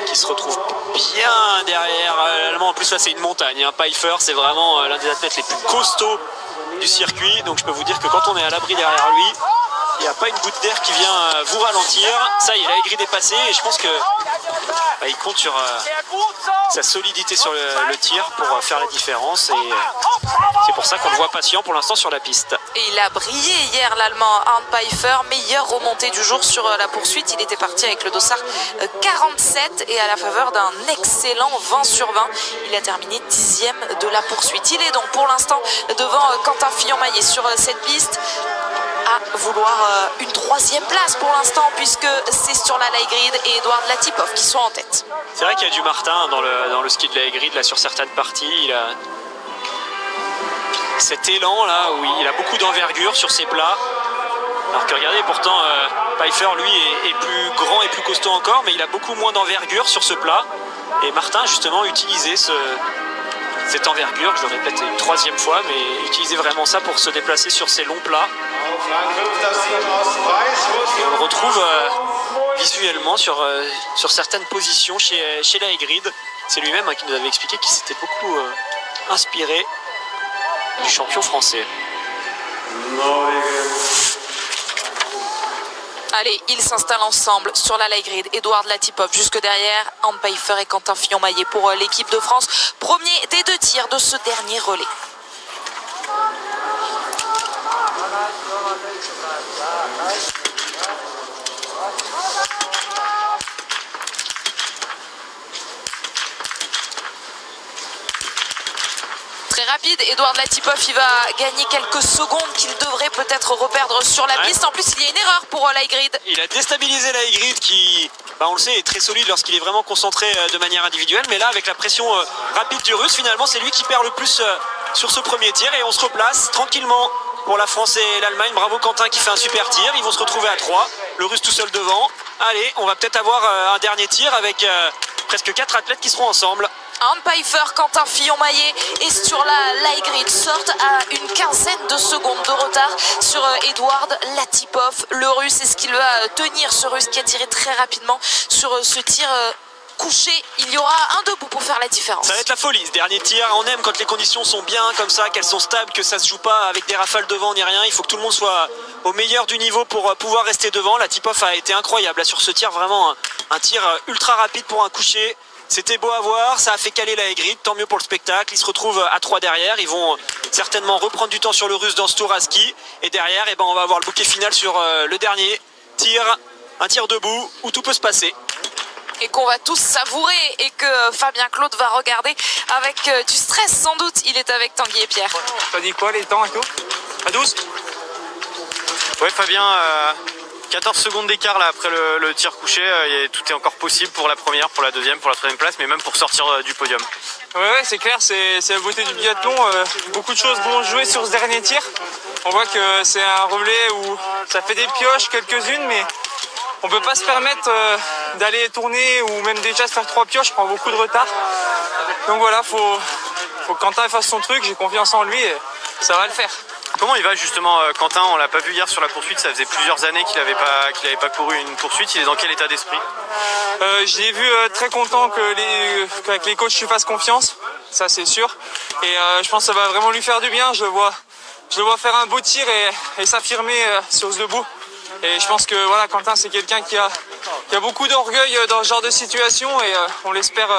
qui se retrouve bien derrière l'Allemand. En plus là c'est une montagne. Pfeiffer c'est vraiment l'un des athlètes les plus costauds du circuit. Donc je peux vous dire que quand on est à l'abri derrière lui, il n'y a pas une goutte d'air qui vient vous ralentir. Ça y est, Leigrid est passé et je pense que il compte sur sa solidité sur le tir pour faire la différence. Et c'est pour ça qu'on le voit patient pour l'instant sur la piste. Et il a brillé hier, l'Allemand Arnd Pfeiffer, meilleure remontée du jour sur la poursuite. Il était parti avec le dossard 47 et à la faveur d'un excellent 20 sur 20. Il a terminé 10e de la poursuite. Il est donc pour l'instant devant Quentin Fillon-Maillet sur cette piste, à vouloir une 3e place pour l'instant, puisque c'est Sturla Leigrid et Edouard Latipov qui sont en tête. C'est vrai qu'il y a du Martin dans le ski de Leigrid là sur certaines parties. cet élan là où il a beaucoup d'envergure sur ses plats. Alors que regardez, pourtant Pfeiffer lui est plus grand et plus costaud encore, mais il a beaucoup moins d'envergure sur ce plat. Et Martin justement utilisait cette envergure, je le répète une troisième fois, mais utilisait vraiment ça pour se déplacer sur ces longs plats. Et on le retrouve visuellement sur certaines positions chez la Hagrid. C'est lui-même qui nous avait expliqué qu'il s'était beaucoup inspiré du champion français. Allez, ils s'installent ensemble sur la light grid. Édouard Latipov jusque derrière, Anne Pfeiffer et Quentin Fillon-Maillet pour l'équipe de France. Premier des 2 tirs de ce dernier relais. Très rapide, Édouard Latipov, il va gagner quelques secondes qu'il devrait peut-être reperdre sur la piste. En plus, il y a une erreur pour la Hagrid. Il a déstabilisé la Hagrid qui, on le sait, est très solide lorsqu'il est vraiment concentré de manière individuelle. Mais là, avec la pression rapide du Russe, finalement, c'est lui qui perd le plus sur ce premier tir. Et on se replace tranquillement pour la France et l'Allemagne. Bravo Quentin qui fait un super tir. Ils vont se retrouver à 3. Le Russe tout seul devant. Allez, on va peut-être avoir un dernier tir avec presque 4 athlètes qui seront ensemble. Anne Pfeiffer, Quentin Fillon-Maillet et sur la light grid sortent à une quinzaine de secondes de retard sur Édouard Latipov. Le Russe, est-ce qu'il va tenir ce Russe qui a tiré très rapidement sur ce tir couché? Il y aura un debout pour faire la différence. Ça va être la folie ce dernier tir. On aime quand les conditions sont bien comme ça, qu'elles sont stables, que ça se joue pas avec des rafales devant ni rien. Il faut que tout le monde soit au meilleur du niveau pour pouvoir rester devant. Latipov a été incroyable là, sur ce tir, vraiment un tir ultra rapide pour un couché. C'était beau à voir, ça a fait caler la Hagrid, tant mieux pour le spectacle. Ils se retrouvent à 3 derrière, ils vont certainement reprendre du temps sur le Russe dans ce tour à ski. Et derrière, on va avoir le bouquet final sur le dernier tir, un tir debout où tout peut se passer. Et qu'on va tous savourer et que Fabien Claude va regarder avec du stress sans doute. Il est avec Tanguy et Pierre. T'as dit quoi les temps et tout? À 12? Ouais Fabien, 14 secondes d'écart là après le tir couché, tout est encore possible pour la première, pour la deuxième, pour la troisième place, mais même pour sortir du podium. Ouais, c'est clair, c'est la beauté du biathlon. Beaucoup de choses vont jouer sur ce dernier tir. On voit que c'est un relais où ça fait des pioches, quelques-unes, mais on peut pas se permettre d'aller tourner ou même déjà se faire 3 pioches, prend beaucoup de retard. Donc voilà, faut que Quentin fasse son truc, j'ai confiance en lui et ça va le faire. Comment il va justement Quentin? On l'a pas vu hier sur la poursuite, ça faisait plusieurs années qu'il avait pas couru une poursuite. Il est dans quel état d'esprit? Je l'ai vu très content qu'avec les coachs je lui fasse confiance, ça c'est sûr. Et je pense que ça va vraiment lui faire du bien. Je le vois faire un beau tir et s'affirmer sur ce debout. Et je pense que voilà, Quentin c'est quelqu'un qui a beaucoup d'orgueil dans ce genre de situation et on l'espère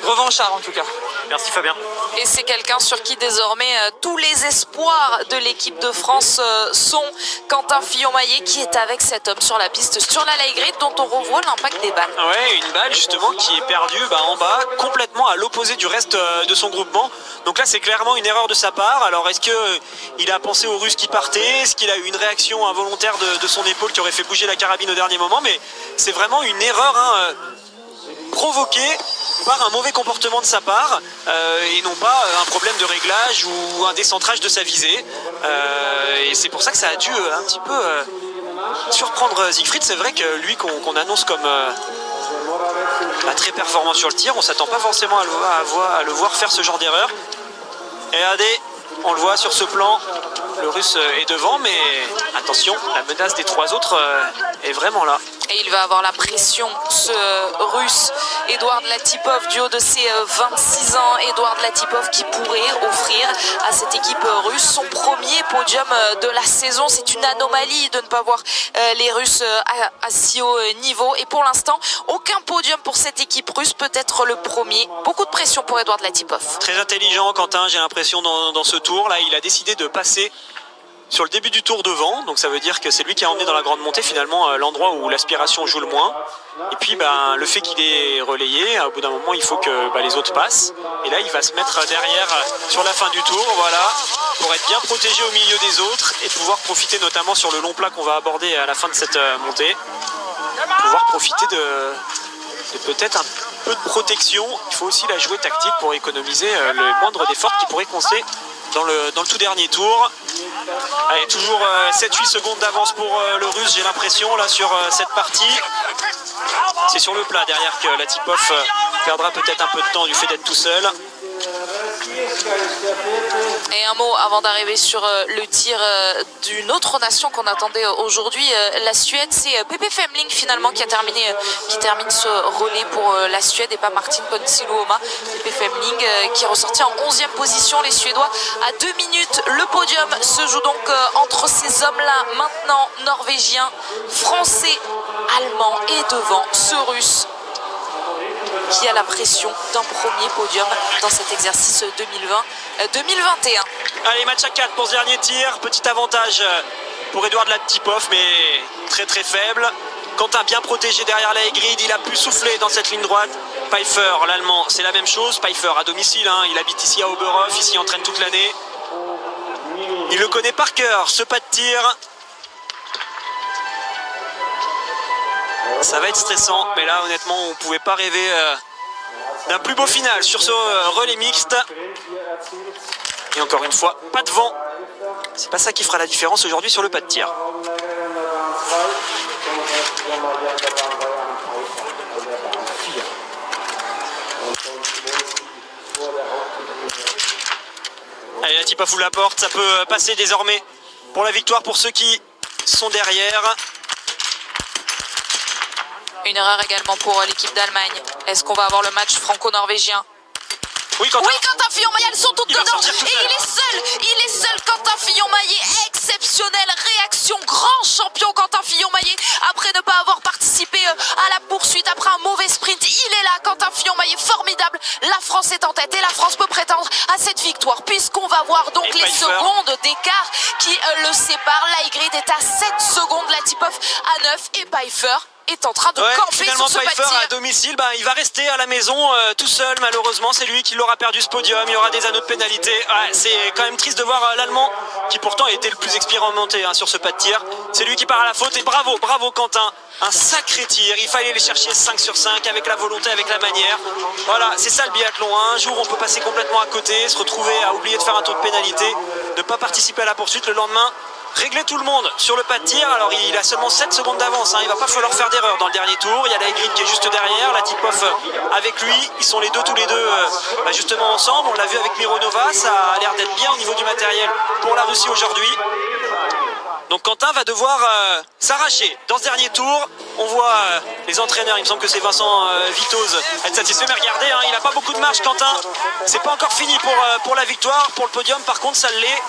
revanchard en tout cas. Merci Fabien. Et c'est quelqu'un sur qui désormais tous les espoirs de l'équipe de France sont. Quentin Fillon-Maillet qui est avec cet homme sur la piste, sur la light grid dont on revoit l'impact des balles. Ouais, une balle justement qui est perdue en bas, complètement à l'opposé du reste de son groupement. Donc là c'est clairement une erreur de sa part. Alors est-ce qu'il a pensé au Russe qui partait? Est-ce qu'il a eu une réaction involontaire de son épaule qui aurait fait bouger la carabine au dernier moment? Mais c'est vraiment une erreur provoquée par un mauvais comportement de sa part et non pas un problème de réglage ou un décentrage de sa visée. Et c'est pour ça que ça a dû un petit peu surprendre Siegfried. C'est vrai que lui qu'on annonce comme très performant sur le tir, on s'attend pas forcément à le voir faire ce genre d'erreur. Et regardez, on le voit sur ce plan, le Russe est devant, mais attention, la menace des 3 autres est vraiment là. Et il va avoir la pression, ce Russe, Édouard Latipov, du haut de ses 26 ans. Édouard Latipov qui pourrait offrir à cette équipe russe son premier podium de la saison. C'est une anomalie de ne pas voir les Russes à si haut niveau. Et pour l'instant, aucun podium pour cette équipe russe, peut-être le premier. Beaucoup de pression pour Édouard Latipov. Très intelligent Quentin, j'ai l'impression dans ce tour. Là, il a décidé de passer sur le début du tour devant, donc ça veut dire que c'est lui qui a emmené dans la grande montée finalement l'endroit où l'aspiration joue le moins. Et puis le fait qu'il est relayé, au bout d'un moment il faut que les autres passent. Et là il va se mettre derrière sur la fin du tour, voilà, pour être bien protégé au milieu des autres et pouvoir profiter notamment sur le long plat qu'on va aborder à la fin de cette montée. Pouvoir profiter de peut-être un peu de protection. Il faut aussi la jouer tactique pour économiser le moindre effort qui pourrait coincer dans le tout dernier tour. Allez, toujours 7-8 secondes d'avance pour le Russe, j'ai l'impression, là, sur cette partie. C'est sur le plat derrière que Latipov perdra peut-être un peu de temps du fait d'être tout seul. Et un mot avant d'arriver sur le tir d'une autre nation qu'on attendait aujourd'hui, la Suède. C'est Pepe Femling finalement qui termine ce relais pour la Suède et pas Martin Ponsiluoma. Pepe Femling qui est ressorti en 11e position. Les Suédois à 2 minutes. Le podium se joue donc entre ces hommes-là maintenant, Norvégiens, Français, Allemands et devant ce Russe qui a la pression d'un premier podium dans cet exercice 2020-2021. Allez, match à 4 pour ce dernier tir. Petit avantage pour Edouard Latipov, mais très très faible. Quentin bien protégé derrière la grid, il a pu souffler dans cette ligne droite. Pfeiffer, l'Allemand, c'est la même chose. Pfeiffer à domicile, hein. Il habite ici à Oberhof, ici il entraîne toute l'année. Il le connaît par cœur, ce pas de tir. Ça va être stressant, mais là honnêtement on ne pouvait pas rêver d'un plus beau final sur ce relais mixte. Et encore une fois, pas de vent. C'est pas ça qui fera la différence aujourd'hui sur le pas de tir. Allez, Latipov ouvre la porte, ça peut passer désormais pour la victoire pour ceux qui sont derrière. Une erreur également pour l'équipe d'Allemagne. Est-ce qu'on va avoir le match franco-norvégien? Oui, Quentin. Oui, Quentin Fillon-Maillet, elles sont toutes Il va dedans. sortir tout Et seul. il est seul, Quentin Fillon-Maillet. Exceptionnelle réaction, grand champion Quentin Fillon-Maillet. Après ne pas avoir participé à la poursuite, après un mauvais sprint, il est là, Quentin Fillon-Maillet, formidable. La France est en tête et la France peut prétendre à cette victoire, puisqu'on va voir donc Et les Pfeiffer. secondes d'écart qui le séparent. Laigrid est à 7 secondes, Latipov à 9 et Pfeiffer est en train de camper finalement sur ce pas de Pfeiffer tir. à domicile, il va rester à la maison tout seul malheureusement. C'est lui qui l'aura perdu ce podium. Il y aura des anneaux de pénalité. Ouais, c'est quand même triste de voir l'Allemand qui pourtant a été le plus expérimenté sur ce pas de tir. C'est lui qui part à la faute et bravo Quentin. Un sacré tir, il fallait les chercher 5 sur 5 avec la volonté, avec la manière. Voilà, c'est ça le biathlon. Un jour on peut passer complètement à côté, se retrouver à oublier de faire un tour de pénalité, ne pas participer à la poursuite. Le lendemain, régler tout le monde sur le pas de tir. Alors il a seulement 7 secondes d'avance, il va pas falloir faire d'erreur dans le dernier tour. Il y a Laigrid qui est juste derrière, Latipov avec lui, ils sont tous les deux justement ensemble. On l'a vu avec Mironova, ça a l'air d'être bien au niveau du matériel pour la Russie aujourd'hui. Donc Quentin va devoir s'arracher dans ce dernier tour. On voit les entraîneurs, il me semble que c'est Vincent Vitoz, être satisfait. Mais regardez, il n'a pas beaucoup de marge Quentin. C'est pas encore fini pour la victoire. Pour le podium par contre ça l'est.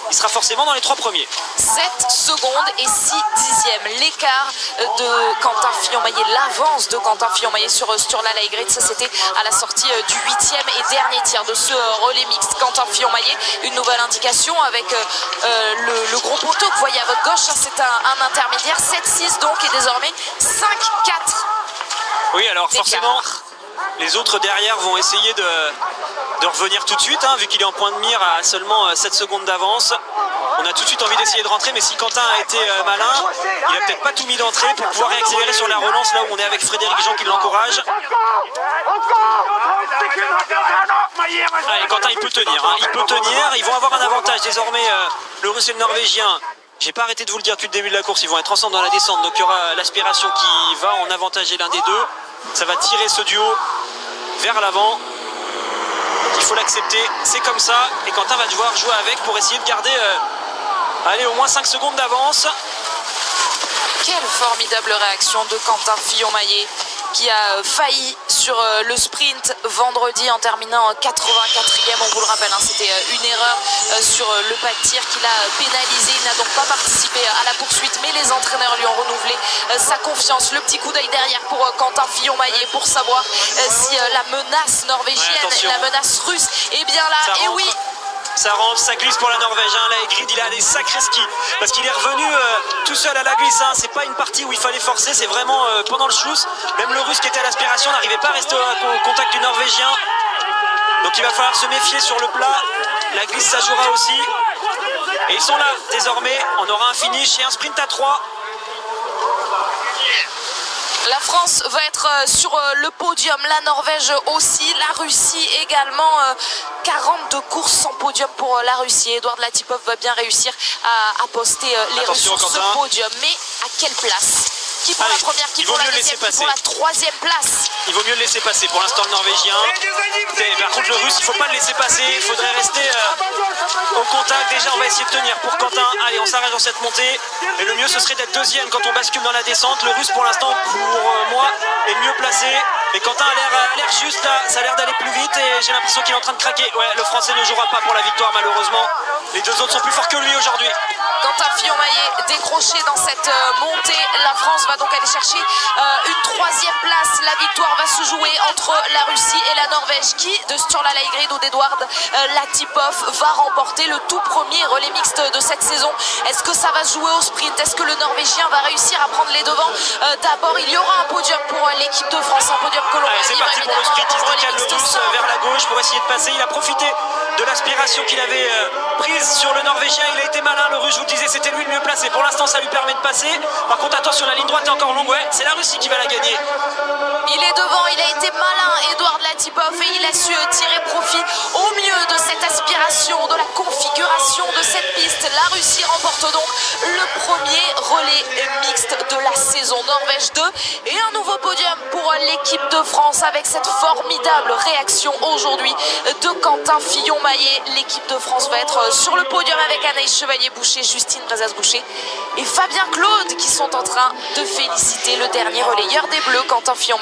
Il sera forcément dans les 3 premiers. 7 secondes et 6 dixièmes. L'écart de Quentin Fillon-Maillet, l'avance de Quentin Fillon-Maillet sur Sturla Laigrid. Ça, c'était à la sortie du 8e et dernier tir de ce relais mixte. Quentin Fillon-Maillet, une nouvelle indication avec le gros poteau que vous voyez à votre gauche. C'est un intermédiaire. 7-6 donc et désormais 5-4. Oui, alors forcément, les autres derrière vont essayer de revenir tout de suite, vu qu'il est en point de mire à seulement 7 secondes d'avance. On a tout de suite envie d'essayer de rentrer, mais si Quentin a été malin, il a peut-être pas tout mis d'entrée pour pouvoir réaccélérer sur la relance, là où on est avec Frédéric Jean qui l'encourage. Allez, Quentin il peut tenir, ils vont avoir un avantage désormais, le Russe et le Norvégien. J'ai pas arrêté de vous le dire depuis le début de la course, ils vont être ensemble dans la descente, donc il y aura l'aspiration qui va en avantager l'un des deux. Ça va tirer ce duo vers l'avant. Il faut l'accepter, c'est comme ça. Et Quentin va devoir jouer avec pour essayer de garder au moins 5 secondes d'avance. Quelle formidable réaction de Quentin Fillon-Maillet qui a failli sur le sprint vendredi en terminant 84e. On vous le rappelle, c'était une erreur sur le pas de tir qui l'a pénalisé. Il n'a donc pas participé à la poursuite, mais les entraîneurs lui ont renouvelé sa confiance. Le petit coup d'œil derrière pour Quentin Fillon-Maillet pour savoir si la menace norvégienne, la menace russe est bien là. Et oui, ça rentre, ça glisse pour la Norvège. Laigrid, il a des sacrés skis parce qu'il est revenu tout seul à la glisse. C'est pas une partie où il fallait forcer, c'est vraiment pendant le schluss. Même le Russe qui était à l'aspiration n'arrivait pas à rester au contact du Norvégien. Donc il va falloir se méfier sur le plat. La glisse, ça jouera aussi. Et ils sont là désormais. On aura un finish et un sprint à 3. La France va être sur le podium, la Norvège aussi, la Russie également. 42 courses sans podium pour la Russie. Edouard Latipov va bien réussir à poster les Russes sur ce podium. Mais à quelle place? Qui pour la première, qui pour la deuxième, qui pour la troisième place? Il vaut mieux le laisser passer. Pour l'instant, le Norvégien. Par contre, le Russe, il ne faut pas le laisser passer. Il faudrait rester au contact. Déjà, on va essayer de tenir pour Quentin. Allez, on s'arrête dans cette montée. Et le mieux, ce serait d'être deuxième quand on bascule dans la descente. Le Russe, pour l'instant, pour moi, est mieux placé. Mais Quentin a l'air juste là. Ça a l'air d'aller plus vite. Et j'ai l'impression qu'il est en train de craquer. Ouais, le Français ne jouera pas pour la victoire, malheureusement. Les deux autres sont plus forts que lui aujourd'hui. Quentin Fillon-Maillet décroché dans cette montée. La France va donc aller chercher une troisième place. La victoire va se jouer entre la Russie et la Norvège qui, de Sturla Leigrid ou d'Edouard Latipov, va remporter le tout premier relais mixte de cette saison. Est-ce que ça va se jouer au sprint? Est-ce que le Norvégien va réussir à prendre les devants? D'abord, il y aura un podium pour l'équipe de France, un podium que l'on va c'est vivre parti pour le sprint. Il se décale le Russe vers la gauche pour essayer de passer. Il a profité de l'aspiration qu'il avait prise sur le Norvégien. Il a été malin, le Russe, je vous le disais, c'était lui le mieux placé. Pour l'instant, ça lui permet de passer. Par contre, attention, la ligne droite est encore longue. Ouais, c'est la Russie qui va la gagner. Il est devant, il a été malin, Edouard Latipov, et il a su tirer profit au mieux de cette aspiration, de la configuration de cette piste. La Russie remporte donc le premier relais mixte de la saison. Norvège 2 et un nouveau podium pour l'équipe de France avec cette formidable réaction aujourd'hui de Quentin Fillon-Maillet. L'équipe de France va être sur le podium avec Anaïs Chevalier-Boucher, Justine Brezas-Boucher et Fabien Claude qui sont en train de féliciter le dernier relayeur des Bleus, Quentin Fillon-Maillet.